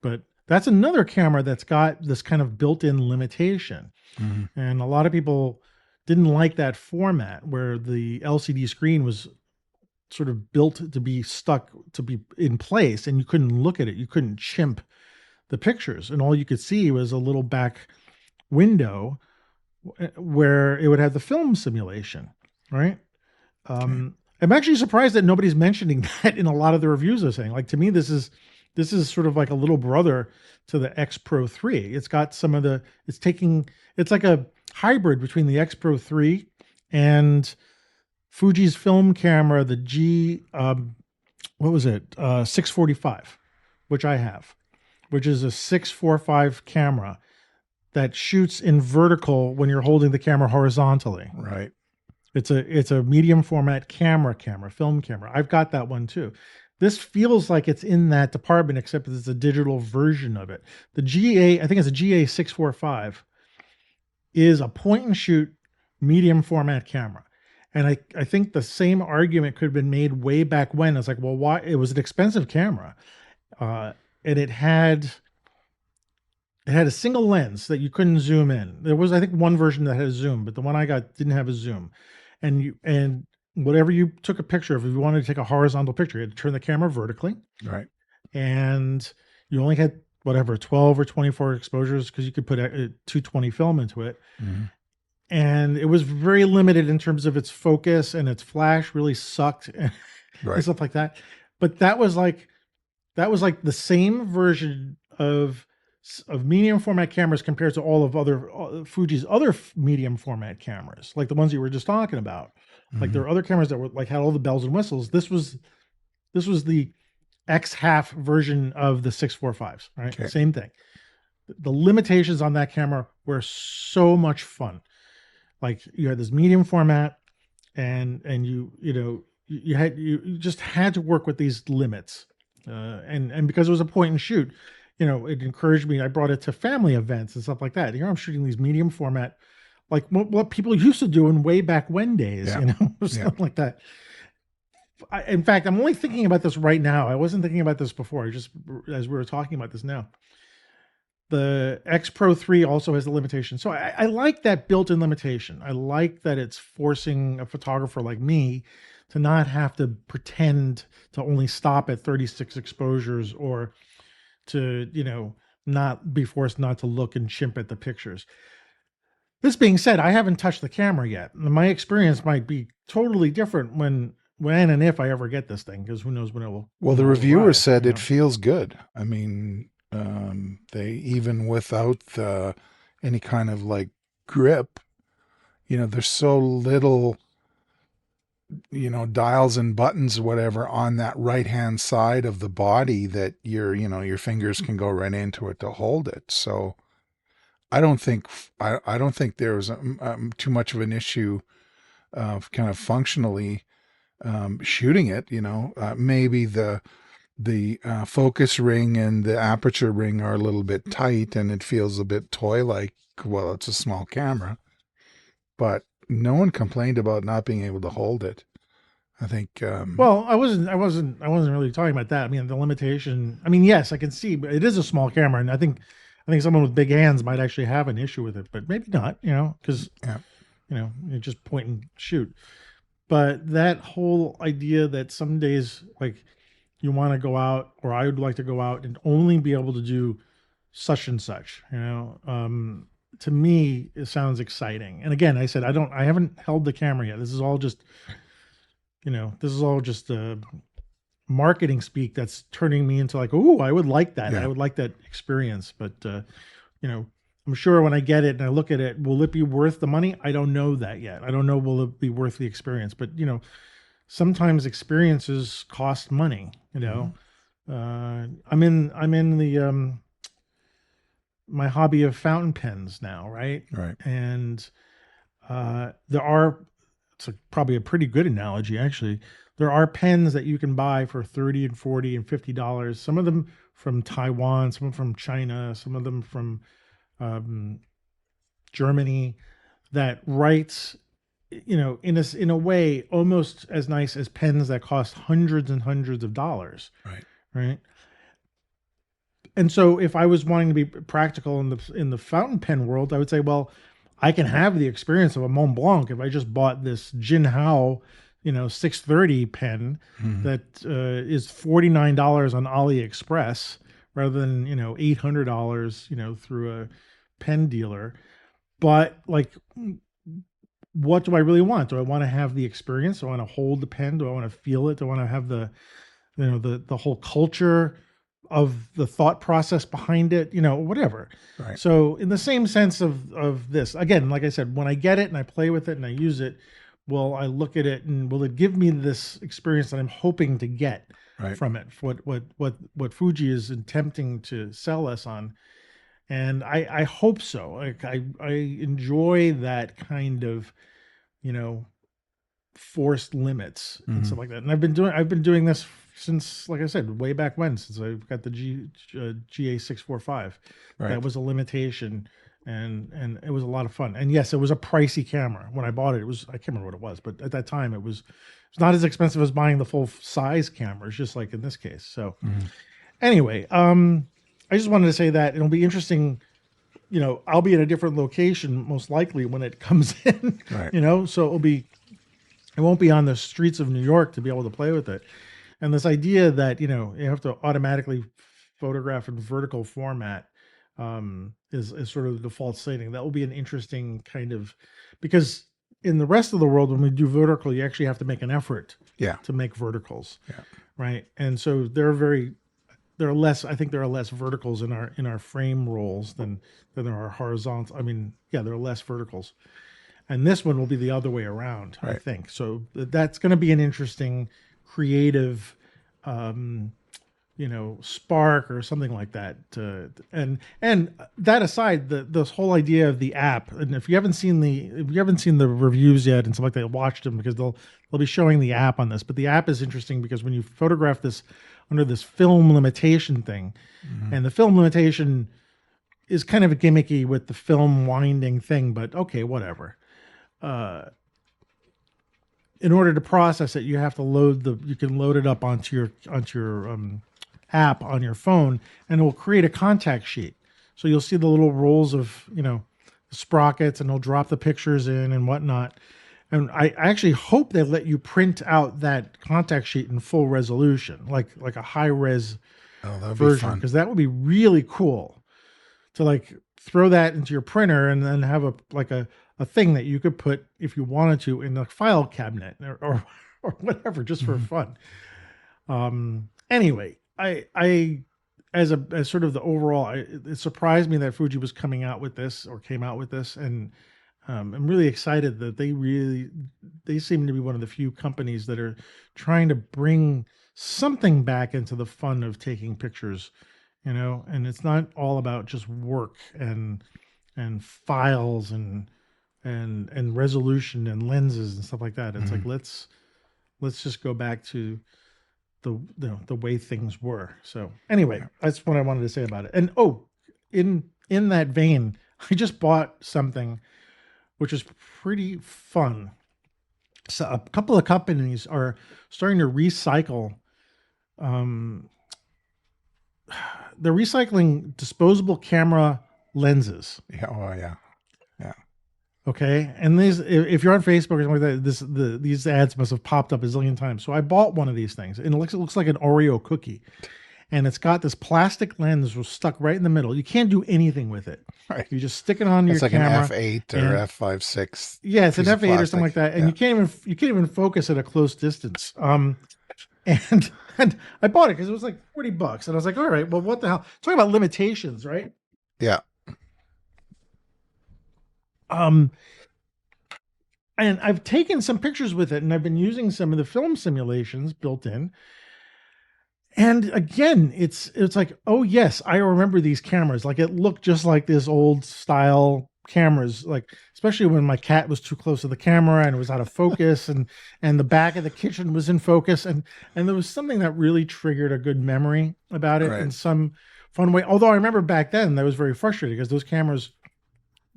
but that's another camera that's got this kind of built-in limitation. Mm-hmm. And a lot of people didn't like that format where the LCD screen was sort of built to be stuck to be in place and you couldn't look at it. You couldn't chimp the pictures. And all you could see was a little back window where it would have the film simulation, right? Okay. I'm actually surprised that nobody's mentioning that in a lot of the reviews they're saying. Like to me, this is sort of like a little brother to the X Pro 3. It's got some of the it's like a hybrid between the X Pro 3 and Fuji's film camera, the G what was it? 645, which I have, which is a 645 camera that shoots in vertical when you're holding the camera horizontally. Right. It's a medium format film camera. I've got that one too. This feels like it's in that department, except it's a digital version of it. The GA, I think it's a GA645, is a point and shoot medium format camera. And I think the same argument could have been made way back when. It's like, well, why? It was an expensive camera, and it had a single lens that you couldn't zoom in. There was, I think, one version that had a zoom, but the one I got didn't have a zoom. And whatever you took a picture of, if you wanted to take a horizontal picture, you had to turn the camera vertically, Right. and you only had whatever 12 or 24 exposures because you could put a 220 film into it. Mm-hmm. And it was very limited in terms of its focus, and its flash really sucked and Right. stuff like that. But that was like the same version of medium format cameras compared to all of other Fuji's other medium format cameras, like the ones you were just talking about. Mm-hmm. Like there were other cameras that were like had all the bells and whistles. This was the X half version of the 645s, right? Okay. Same thing. The limitations on that camera were so much fun. Like you had this medium format, and you just had to work with these limits, and because it was a point and shoot, it encouraged me. I brought it to family events and stuff like that. Here I'm shooting these medium format, like what people used to do in way back when days, Yeah. Something like that. In fact, I'm only thinking about this right now. I wasn't thinking about this before. Just as we were talking about this now. The X Pro 3 also has a limitation. So I like that built-in limitation. I like that it's forcing a photographer like me to not have to pretend to only stop at 36 exposures, or to, not be forced not to look and chimp at the pictures. This being said, I haven't touched the camera yet. My experience might be totally different when and if I ever get this thing, because who knows when it will. Well, the will reviewer arrive, said it feels good. I mean, they, even without any kind of like grip, there's so little, dials and buttons or whatever on that right hand side of the body that your fingers can go right into it to hold it. So I don't think there's too much of an issue of kind of functionally shooting it. Maybe the focus ring and the aperture ring are a little bit tight, and it feels a bit toy-like. Well, it's a small camera, but no one complained about not being able to hold it. I think. Well, I wasn't really talking about that. I mean, the limitation. I mean, yes, I can see, but it is a small camera, and I think someone with big hands might actually have an issue with it, but maybe not. Because Yeah. you just point and shoot. But that whole idea that some days, like, you want to go out, or I would like to go out and only be able to do such and such, to me, it sounds exciting. And again, I said, I haven't held the camera yet. This is all just, marketing speak that's turning me into like, oh, I would like that. Yeah. I would like that experience. But, I'm sure when I get it and I look at it, will it be worth the money? I don't know that yet. I don't know, will it be worth the experience? But, sometimes experiences cost money, I'm in the, my hobby of fountain pens now. Right. Right. And, it's probably a pretty good analogy, actually. There are pens that you can buy for $30 and $40 and $50. Some of them from Taiwan, some of them from China, some of them from Germany, that writes, in a way almost as nice as pens that cost hundreds and hundreds of dollars. Right. Right. And so if I was wanting to be practical in the fountain pen world, I would say, well, I can have the experience of a Mont Blanc if I just bought this Jin Hao, 630 pen that is $49 on AliExpress rather than, $800, through a pen dealer. But like, what do I really want? Do I want to have the experience? Do I want to hold the pen? Do I want to feel it? Do I want to have the whole culture of the thought process behind it? Whatever. Right. So in the same sense of this, again, like I said, when I get it and I play with it and I use it, will I look at it and will it give me this experience that I'm hoping to get Right. from it? What Fuji is attempting to sell us on. And I hope so. Like I enjoy that kind of, you know, forced limits and stuff like that. And I've been doing this since, like I said, way back when, since I've got the GA645. Right. That was a limitation, and it was a lot of fun. And yes, it was a pricey camera when I bought it. It was, I can't remember what it was, but at that time it was not as expensive as buying the full size cameras, just like in this case. So anyway, I just wanted to say that it'll be interesting. I'll be in a different location most likely when it comes in. Right. So it won't be on the streets of New York to be able to play with it. And this idea that, you have to automatically photograph in vertical format is sort of the default setting. That will be an interesting kind of, because in the rest of the world, when we do vertical, you actually have to make an effort to make verticals. Yeah. Right. And so I think there are less verticals in our frame rolls than there are horizontal. I mean, yeah, there are less verticals. And this one will be the other way around, I think. So that's going to be an interesting creative, spark or something like that. And that aside, this whole idea of the app. And if you haven't seen the reviews yet and stuff like that, watch them because they'll be showing the app on this. But the app is interesting because when you photograph this under this film limitation thing, and the film limitation is kind of a gimmicky with the film winding thing, but okay, whatever. In order to process it, you have to you can load it up onto your app on your phone, and it will create a contact sheet. So you'll see the little rolls of, the sprockets, and it'll drop the pictures in and whatnot. And I actually hope they let you print out that contact sheet in full resolution, like a high res version, because that would be really cool to like throw that into your printer and then have a thing that you could put, if you wanted to, in the file cabinet or whatever, just for fun. Anyway, I as sort of the overall, it surprised me that Fuji was came out with this, and I'm really excited that they seem to be one of the few companies that are trying to bring something back into the fun of taking pictures, and it's not all about just work and files and resolution and lenses and stuff like that. It's like, let's just go back to the way things were. So anyway, that's what I wanted to say about it. And in that vein, I just bought something which is pretty fun. So a couple of companies are starting to recycle. They're recycling disposable camera lenses. Yeah. Oh, yeah. Yeah. Okay. And if you're on Facebook or something like that, these ads must have popped up a zillion times. So I bought one of these things, and it looks like an Oreo cookie. And it's got this plastic lens stuck right in the middle. You can't do anything with it. Right. You just stick it on your camera. It's like an F8 or F5.6. Yeah, it's an F8 or something like that. And you can't even focus at a close distance. And I bought it because it was like $40. And I was like, all right, well, what the hell? Talking about limitations, right? Yeah. And I've taken some pictures with it, and I've been using some of the film simulations built in. And again, it's like, oh yes, I remember these cameras. Like, it looked just like this old style cameras, like especially when my cat was too close to the camera and it was out of focus, and the back of the kitchen was in focus, and there was something that really triggered a good memory about it in some fun way. Although I remember back then that was very frustrating because those cameras,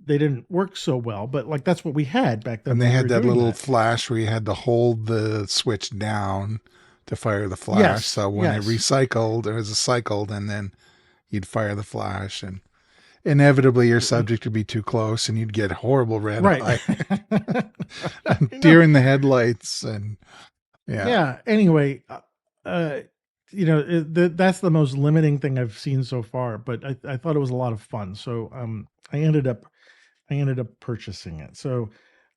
they didn't work so well, but like that's what we had back then. And they had that little flash where you had to hold the switch down to fire the flash. Yes, so when it recycled, it was a cycled, and then you'd fire the flash, and inevitably your subject would be too close and you'd get horrible red eye. Deer in the headlights. And anyway, that's the most limiting thing I've seen so far, but I thought it was a lot of fun. So I ended up purchasing it. So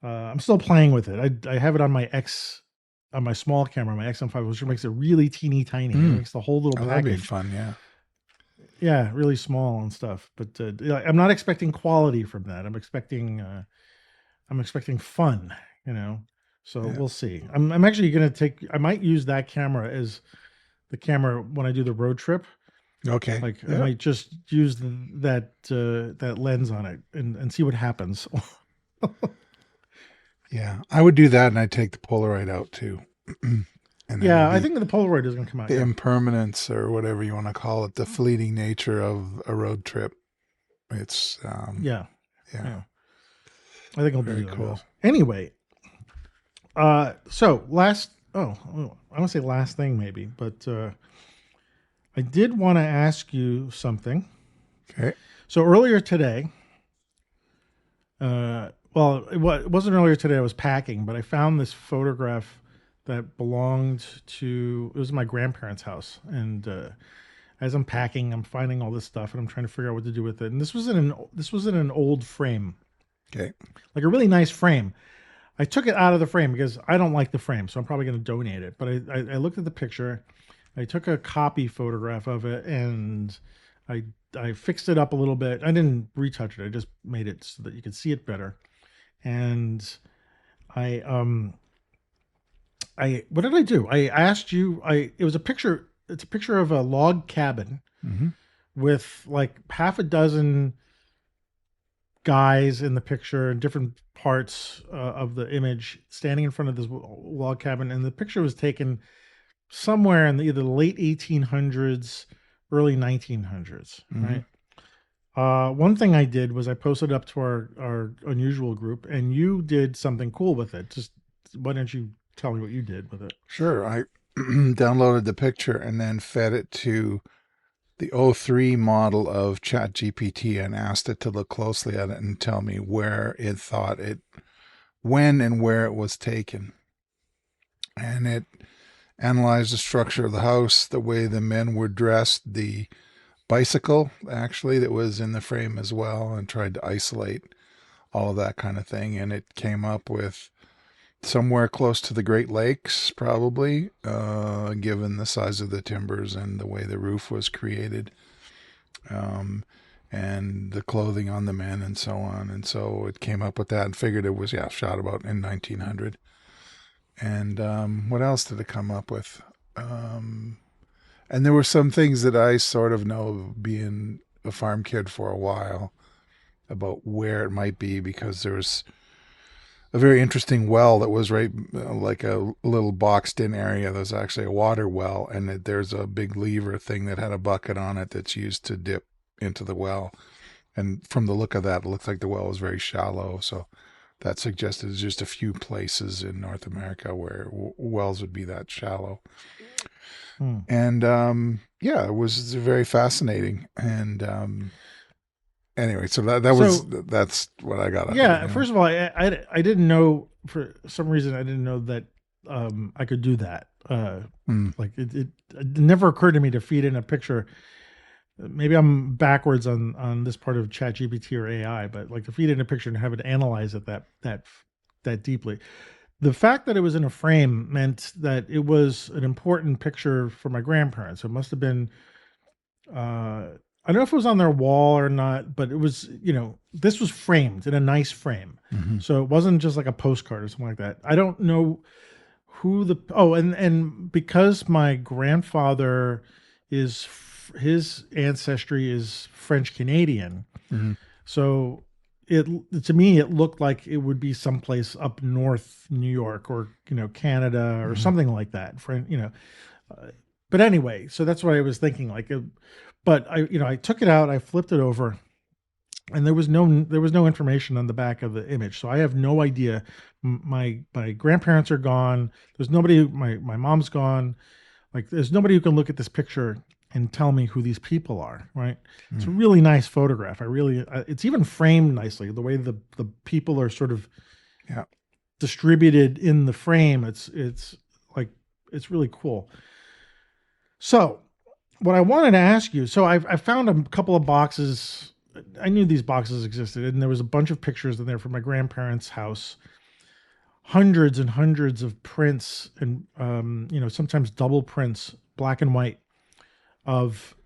I'm still playing with it. I have it on my small camera, my XM5, which makes it really teeny tiny. It Mm. makes the whole little Oh, that'd be package, fun. Yeah. yeah, really small and stuff. But yeah, I'm not expecting quality from that. I'm expecting fun, you know. So Yeah. we'll see. I'm actually gonna take. I might use that camera as the camera when I do the road trip. Okay. Like I Yeah. might just use that lens on it and see what happens. Yeah. I would do that, and I'd take the Polaroid out too. And then Yeah, I think the Polaroid is gonna come out. the Yeah, impermanence, or whatever you want to call it, the fleeting nature of a road trip. It's yeah, yeah, yeah. I think I'll very do cool. those anyway. So last. Oh, I want to say last thing maybe, but I did want to ask you something. Okay. So earlier today, well, it wasn't earlier today. I was packing, but I found this photograph that belonged to. It was my grandparents' house, and as I'm packing, I'm finding all this stuff, and I'm trying to figure out what to do with it. And this was in an old frame, Okay. like a really nice frame. I took it out of the frame because I don't like the frame, so I'm probably going to donate it. But I looked at the picture, I took a copy photograph of it, and I I fixed it up a little bit. I didn't retouch it. I just made it so that you could see it better. And I I what did I do? I asked you. I It was a picture. It's a picture of a log cabin Mm-hmm. with like half a dozen guys in the picture in different parts of the image standing in front of this log cabin, and the picture was taken somewhere in either the late 1800s, early 1900s, Mm-hmm. right? One thing I did was I posted up to our unusual group, and you did something cool with it. Just why don't you tell me what you did with it? Sure. I downloaded the picture and then fed it to the '03 model of ChatGPT and asked it to look closely at it and tell me where it thought it, when and where it was taken. And it analyzed the structure of the house, the way the men were dressed, the bicycle actually that was in the frame as well, and tried to isolate all of that kind of thing. And it came up with somewhere close to the Great Lakes, probably, given the size of the timbers and the way the roof was created, um, and the clothing on the men and so on. And so it came up with that and figured it was, yeah, shot about in 1900. And what else did it come up with? Um, and there were some things that I sort of know, being a farm kid for a while, about where it might be, because there's a very interesting well that was right, like a little boxed in area. There's actually a water well, and there's a big lever thing that had a bucket on it that's used to dip into the well. And from the look of that, it looks like the well was very shallow. So that suggested there's just a few places in North America where wells would be that shallow. Hmm. And yeah, it was very fascinating. And anyway, so So that's what I got out of it. yeah, first of all, I didn't know, for some reason I didn't know that I could do that. Mm, Like it never occurred to me to feed in a picture. Maybe I'm backwards on this part of ChatGPT or AI, but like to feed in a picture and have it analyze it that deeply. The fact that it was in a frame meant that it was an important picture for my grandparents. It must have been, I don't know if it was on their wall or not, but it was, this was framed in a nice frame. hmm So it wasn't just like a postcard or something like that. I don't know who and because my grandfather his ancestry is French Canadian. hmm So it to me it looked like it would be someplace up north New York, or Canada or hmm something like that. Uh, but anyway, so that's what I was thinking. But I took it out, I flipped it over, and there was no information on the back of the image, so I have no idea. My grandparents are gone. There's nobody. My mom's gone. Like there's nobody who can look at this picture and tell me who these people are. Right? It's a really nice photograph. It's even framed nicely. The way the people are sort of Yeah. distributed in the frame. Like it's really cool. So, what I wanted to ask you, so I found a couple of boxes. I knew these boxes existed, and there was a bunch of pictures in there from my grandparents' house. hundreds and hundreds of prints and sometimes double prints, black and white, of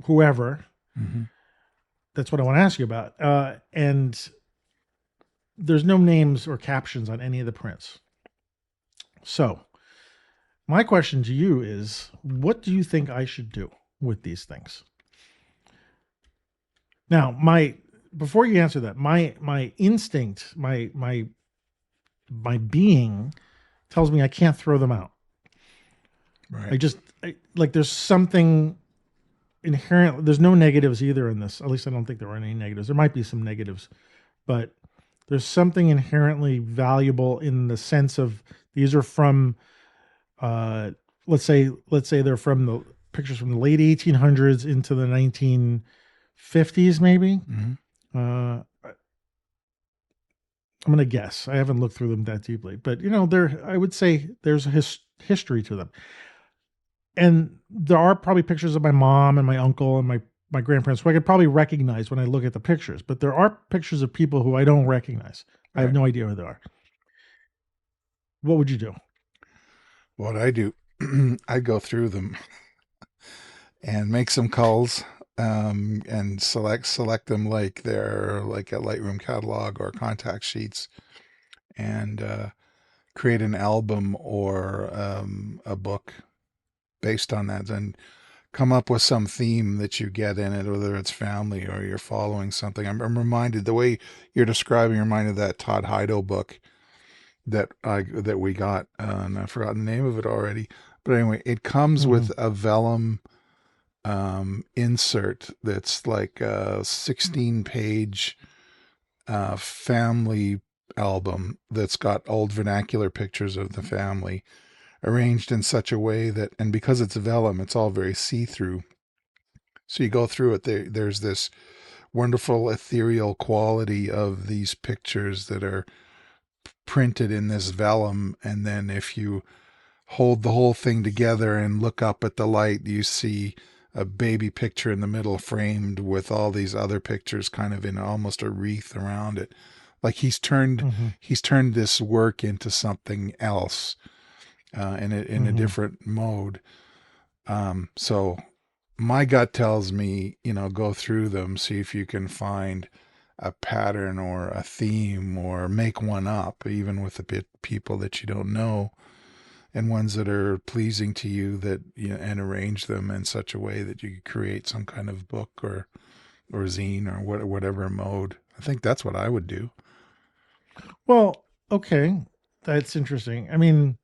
whoever. Mm-hmm. That's what I want to ask you about. And there's no names or captions on any of the prints. So my question to you is, what do you think I should do with these things? Now, before you answer that, my instinct, my being tells me I can't throw them out. Right. Like there's something inherent. There's no negatives either in this. At least I don't think there are any negatives. There might be some negatives, but there's something inherently valuable in the sense of these are from, let's say they're from the pictures from the late 1800s into the 1950s, maybe. Mm-hmm. I'm going to guess. I haven't looked through them that deeply, but I would say there's a history to them. And there are probably pictures of my mom and my uncle and my grandparents who I could probably recognize when I look at the pictures, but there are pictures of people who I don't recognize. I have Right. no idea who they are. What would you do? What I do, I go through them and make some calls, and select them like they're like a Lightroom catalog or contact sheets, and create an album or a book based on that, and come up with some theme that you get in it, whether it's family or you're following something. I'm reminded, the way you're describing, reminded of that Todd Heido book that we got, and I've forgotten the name of it already. But anyway, it comes Mm-hmm. with a vellum insert that's like a 16-page family album that's got old vernacular pictures of the family arranged in such a way that, and because it's vellum, it's all very see-through. So you go through it, there's this wonderful ethereal quality of these pictures that are printed in this vellum, and then if you hold the whole thing together and look up at the light, you see a baby picture in the middle framed with all these other pictures kind of in almost a wreath around it. Like Mm-hmm. he's turned this work into something else, in a Mm-hmm. different mode. So my gut tells me, go through them, see if you can find a pattern or a theme, or make one up, even with people that you don't know, and ones that are pleasing to you, that and arrange them in such a way that you could create some kind of book or zine or whatever mode. I think that's what I would do. Well, okay, that's interesting. I mean,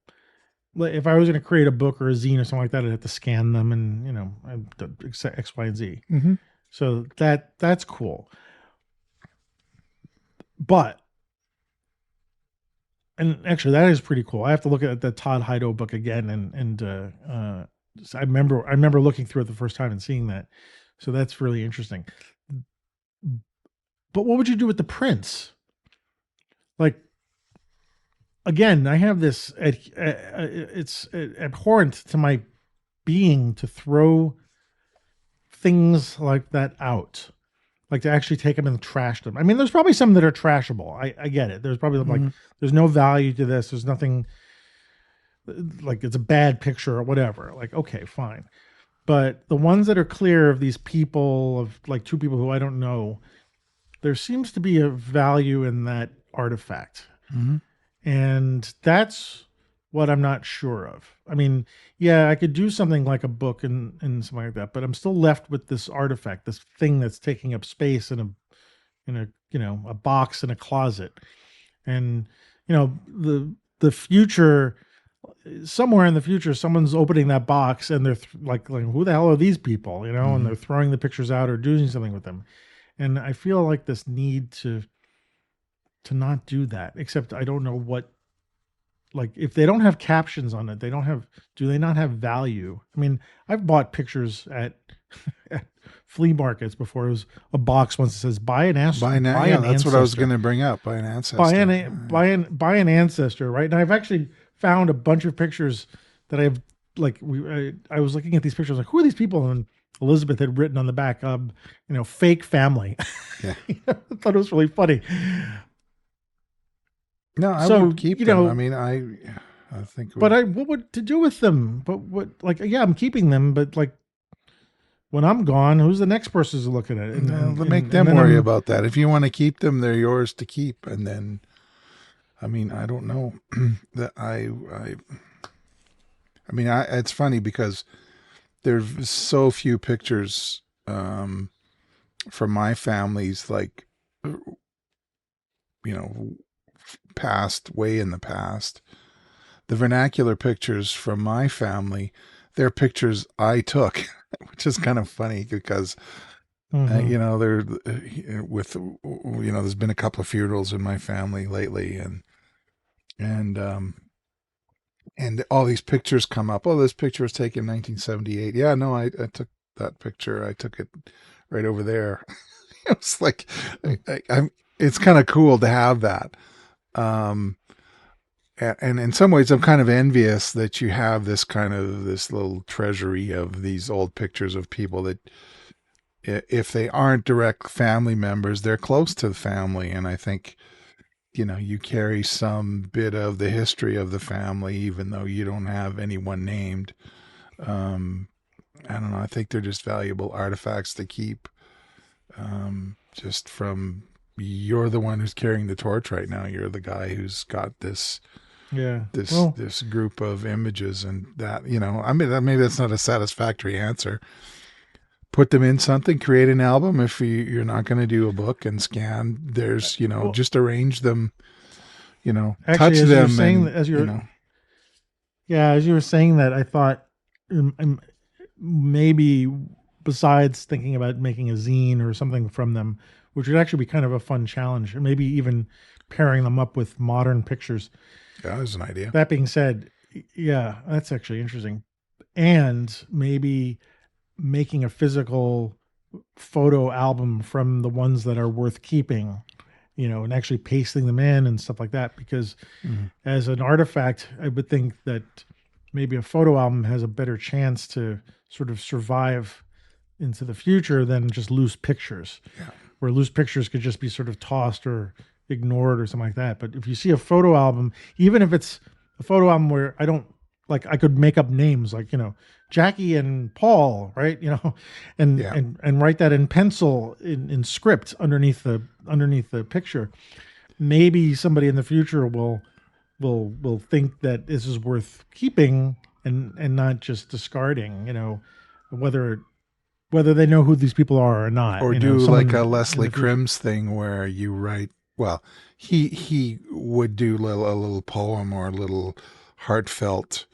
if I was going to create a book or a zine or something like that, I'd have to scan them and X, Y, and Z. Mm-hmm. So that's cool. But and actually, that is pretty cool. I have to look at the Todd Heido book again, I remember looking through it the first time and seeing that. So that's really interesting. But what would you do with the prints? Like, again, I have this. It's abhorrent to my being to throw things like that out, like to actually take them and trash them. I mean, there's probably some that are trashable. I get it. There's probably like Mm-hmm. there's no value to this. There's nothing, like it's a bad picture or whatever. Like, okay, fine. But the ones that are clear of these people, of like two people who I don't know, there seems to be a value in that artifact. Mm-hmm. And that's what I'm not sure of. I mean, yeah, I could do something like a book and something like that, but I'm still left with this artifact, this thing that's taking up space in a a box in a closet. And the future, somewhere in the future, someone's opening that box and they're like, who the hell are these people? And Mm-hmm. they're throwing the pictures out or doing something with them. And I feel like this need to not do that, except I don't know what, like, if they don't have captions on it, do they not have value? I mean, I've bought pictures at flea markets before. It was a box once that says buy Yeah, an that's what I was ancestor. going to bring up. By an ancestor. Buy an ancestor, right? And I've actually found a bunch of pictures that I've, like, I was looking at these pictures like, who are these people? And Elizabeth had written on the back, fake family. Yeah. I thought it was really funny. No, I would So, keep you them. I know, mean, I think it but would. what would to do with them? But what, like, yeah, I'm keeping them, but like when I'm gone, who's the next person to look at it? Make And them then worry I'm, about that. If you want to keep them, they're yours to keep. And then, I mean, I don't know that I mean, it's funny because there's so few pictures from my family's like, you know, past, way in the past. The vernacular pictures from my family, they're pictures I took, which is kind of funny because mhm. you know, there with there's been a couple of funerals in my family lately, and and all these pictures come up. Oh, this picture was taken in 1978. Yeah, no, I took that picture. I took it right over there. It's like I'm. It's kind of cool to have that. Um, and in some ways, I'm kind of envious that you have this kind of this little treasury of these old pictures of people that if they aren't direct family members, they're close to the family. And I think, you carry some bit of the history of the family, even though you don't have anyone named. Um, I don't know. I think they're just valuable artifacts to keep. Just from you're the one who's carrying the torch right now. You're the guy who's got Yeah. this Well, this group of images, and that I mean, maybe that's not a satisfactory answer. Put them in something, create an album. If you're not going to do a book and scan, there's well, just arrange them, actually, touch as you're them, saying, and yeah, as you were saying that, I thought maybe besides thinking about making a zine or something from them, which would actually be kind of a fun challenge, or maybe even pairing them up with modern pictures. yeah, there's an idea. That being said, yeah, that's actually interesting. And maybe making a physical photo album from the ones that are worth keeping, and actually pasting them in and stuff like that. Because Mm-hmm. as an artifact, I would think that maybe a photo album has a better chance to sort of survive into the future than just loose pictures, Yeah. where loose pictures could just be sort of tossed or ignored or something like that. But if you see a photo album, even if it's a photo album where I don't like, I could make up names like, Jackie and Paul, right? and Yeah. and write that in pencil in script underneath the picture. Maybe somebody in the future will think that this is worth keeping and not just discarding, whether whether they know who these people are or not. Or do like a Someone in Leslie the future. Krims thing where you write. Well, he would do a little poem or a little heartfelt,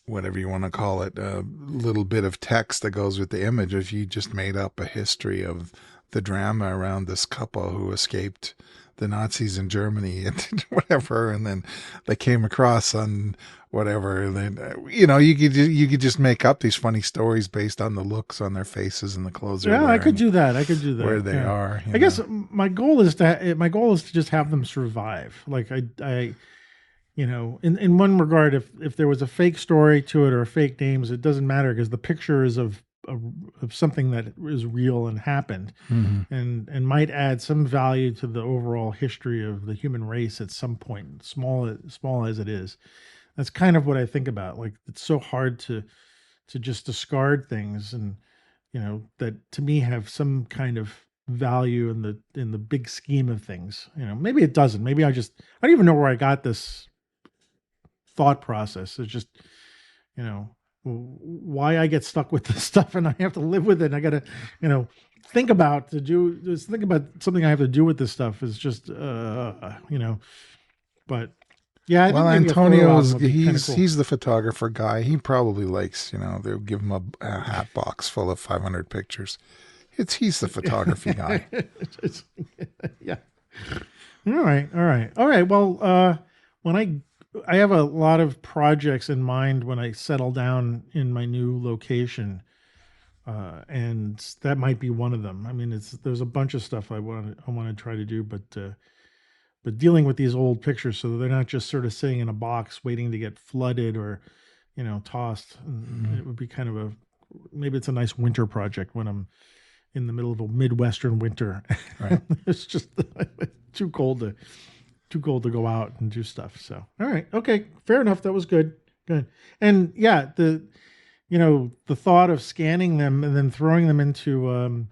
whatever you want to call it, a little bit of text that goes with the image. If you just made up a history of the drama around this couple who escaped the Nazis in Germany and whatever, and then they came across on whatever, and then you could just make up these funny stories based on the looks on their faces and the clothes they're Yeah, I could wearing, do that. I could do where that. they Yeah. are. I guess my goal is to just have them survive. Like in one regard, if there was a fake story to it or fake names, it doesn't matter because the picture is of something that is real and happened, Mm-hmm. and might add some value to the overall history of the human race at some point, small as it is. That's kind of what I think about. Like it's so hard to just discard things, and that to me have some kind of value in the big scheme of things. Maybe it doesn't. Maybe I don't even know where I got this thought process. It's just, why I get stuck with this stuff and I have to live with it. And I got to, think about something I have to do with this stuff is just, but yeah, I think Well, maybe a photo album Antonio's would be kind of he's cool. he's the photographer guy. He probably likes, they'll give him a hat box full of 500 pictures. He's the photography guy. Just- yeah. All right. Well, when I have a lot of projects in mind when I settle down in my new location, and that might be one of them. I mean, there's a bunch of stuff I want to try to do, but dealing with these old pictures so that they're not just sort of sitting in a box waiting to get flooded or tossed. And Mhm. it would be kind of maybe it's a nice winter project when I'm in the middle of a midwestern winter. Right. It's just too cold too cold to go out and do stuff. So, all right. Okay. Fair enough. That was good. Good. And yeah, the thought of scanning them and then throwing them into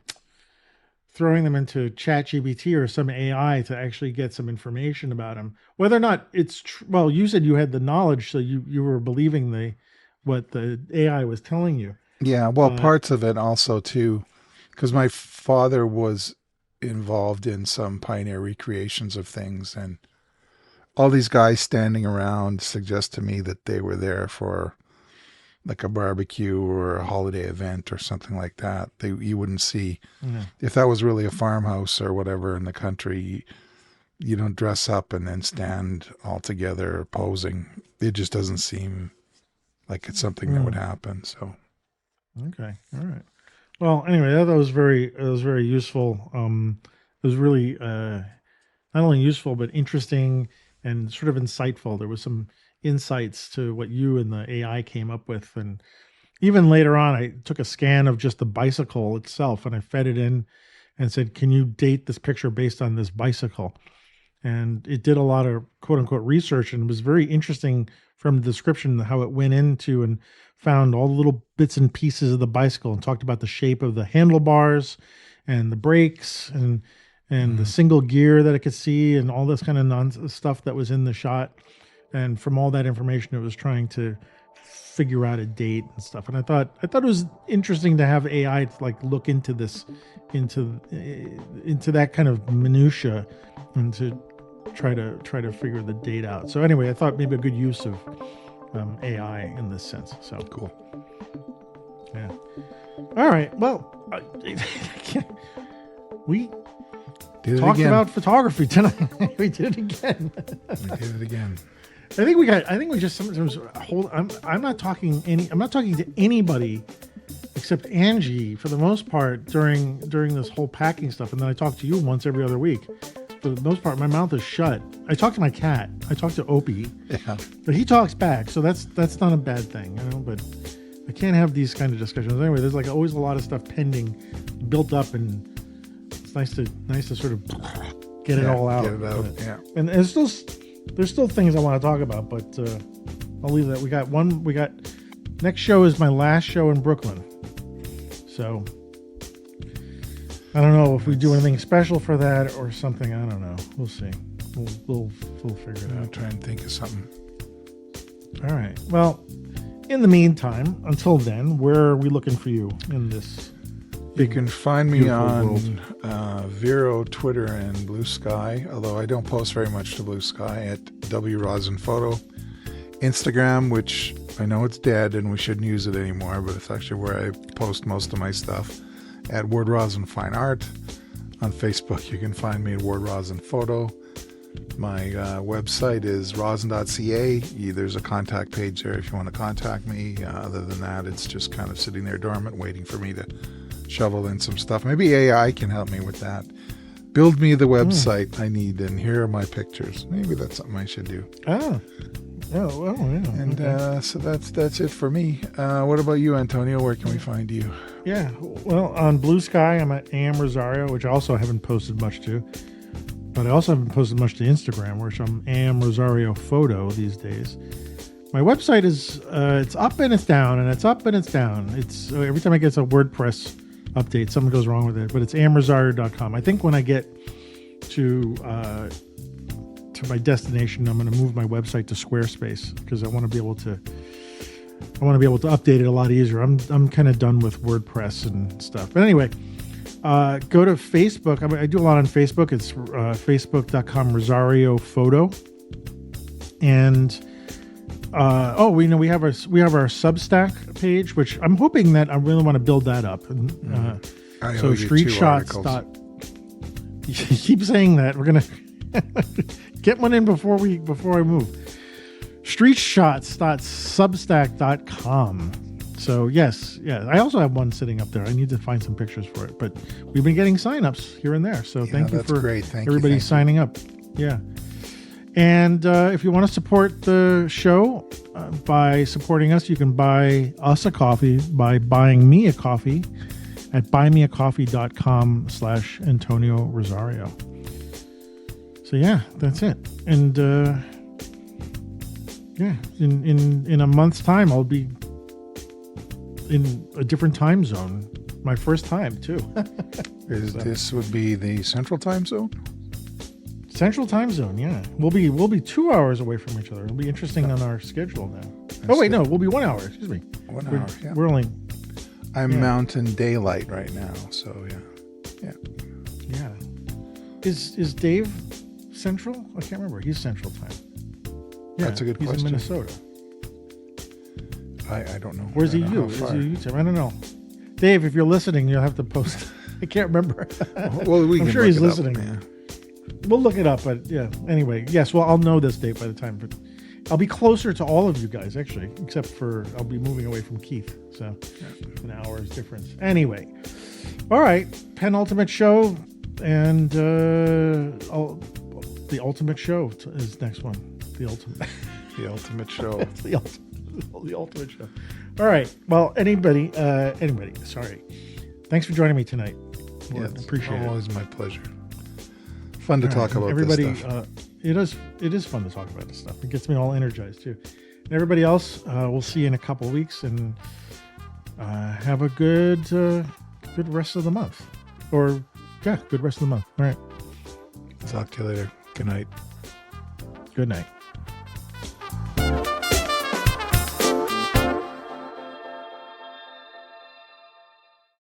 ChatGPT or some AI to actually get some information about them, whether or not it's well, you said you had the knowledge, so you were believing what the AI was telling you. Yeah, well, parts of it also too, because my father was involved in some pioneer recreations of things, and all these guys standing around suggest to me that they were there for like a barbecue or a holiday event or something like that. You wouldn't see if that was really a farmhouse or whatever in the country. You don't dress up and then stand all together posing. It just doesn't seem like it's something that would happen. So, okay, all right. Well, anyway, that was very useful. It was really not only useful but interesting and sort of insightful. There was some insights to what you and the AI came up with, and even later on, I took a scan of just the bicycle itself, and I fed it in and said, "Can you date this picture based on this bicycle?" And it did a lot of quote unquote research, and it was very interesting from the description how it went into and found all the little bits and pieces of the bicycle and talked about the shape of the handlebars and the brakes and the single gear that it could see and all this kind of stuff that was in the shot. And from all that information, it was trying to figure out a date and stuff. And I thought it was interesting to have AI to like look into this, into that kind of minutia, and to try to figure the date out. So anyway, I thought maybe a good use of AI in this sense. So cool. Yeah. All right. Well, we talked about photography tonight. We did it again. We did it again. I think we just sometimes hold. I'm not talking to anybody except Angie for the most part during this whole packing stuff, and then I talk to you once every other week. For the most part, my mouth is shut. I talk to my cat. I talk to Opie. Yeah. But he talks back, so that's not a bad thing, But I can't have these kind of discussions anyway. There's like always a lot of stuff pending, built up, and it's nice to sort of get it all out. Get it out. Yeah. And there's still things I want to talk about, but I'll leave that. We got next show is my last show in Brooklyn, so I don't know if we do anything special for that or something. I don't know. We'll see. We'll figure it out. I'll try and think of something. All right. Well, in the meantime, until then, where are we looking for you in this? You can find me on Vero, Twitter, and Blue Sky, although I don't post very much to Blue Sky, at wrosinphoto. Instagram, which I know it's dead and we shouldn't use it anymore, but it's actually where I post most of my stuff, at Word Rosin Fine Art. On Facebook, you can find me at Word Rosin Photo. My website is rosin.ca. There's a contact page there if you want to contact me. Other than that, it's just kind of sitting there dormant, waiting for me to shovel in some stuff. Maybe AI can help me with that. Build me the website I need, and here are my pictures. Maybe that's something I should do. Oh, well, yeah. And so that's it for me. What about you, Antonio? Where can we find you? Yeah, well, on Blue Sky, I'm at AM Rosario, which I also haven't posted much to. But I also haven't posted much to Instagram, which I'm AM Rosario Photo these days. My website is it's up and it's down, and it's up and it's down. It's every time I get a WordPress update, something goes wrong with it. But it's amrosario.com. I think when I get to my destination, I'm going to move my website to Squarespace because I want to be able to update it a lot easier. I'm kind of done with WordPress and stuff. But anyway, go to Facebook. I do a lot on Facebook. It's facebook.com Rosario Photo. And we have our Substack page, which I'm hoping that I really want to build that up. And so street shots. You keep saying that. We're gonna get one in before I move. Streetshots.substack.com. So yes, I also have one sitting up there. I need to find some pictures for it, but we've been getting signups here and there. So thank you for everybody signing up. Yeah. And if you want to support the show by supporting us, you can buy us a coffee by buying me a coffee at buymeacoffee.com/Antonio Rosario. So So yeah, that's it. And yeah, in a month's time, I'll be in a different time zone. My first time too. This would be the Central Time Zone? Central Time Zone, yeah. We'll be 2 hours away from each other. It'll be interesting on our schedule now. Oh wait, no, we'll be 1 hour. Excuse me. 1 hour. Yeah. We're only. I'm Mountain Daylight right now, so yeah. Yeah. Is Dave Central? I can't remember. He's Central Time. Yeah, That's a good he's question. in Minnesota. I don't know. Where's he you? Is he YouTube? I don't know. Dave, if you're listening, you'll have to post. I can't remember. Well, I'm sure he's listening. We'll look it up, but yeah. Anyway, yes. Well, I'll know this date by the time, but I'll be closer to all of you guys actually, except for I'll be moving away from Keith, so an hour's difference. Anyway, all right. Penultimate show, and the ultimate show is next one. The ultimate. The ultimate show. the ultimate show. All right. Well, anybody. Sorry. Thanks for joining me tonight. Yeah, appreciate it. Always my pleasure. Fun to talk about everybody. this stuff. It is fun to talk about this stuff. It gets me all energized too. And everybody else, we'll see you in a couple of weeks, and have a good rest of the month. Or good rest of the month. All right. Talk to you later. Good night. Good night.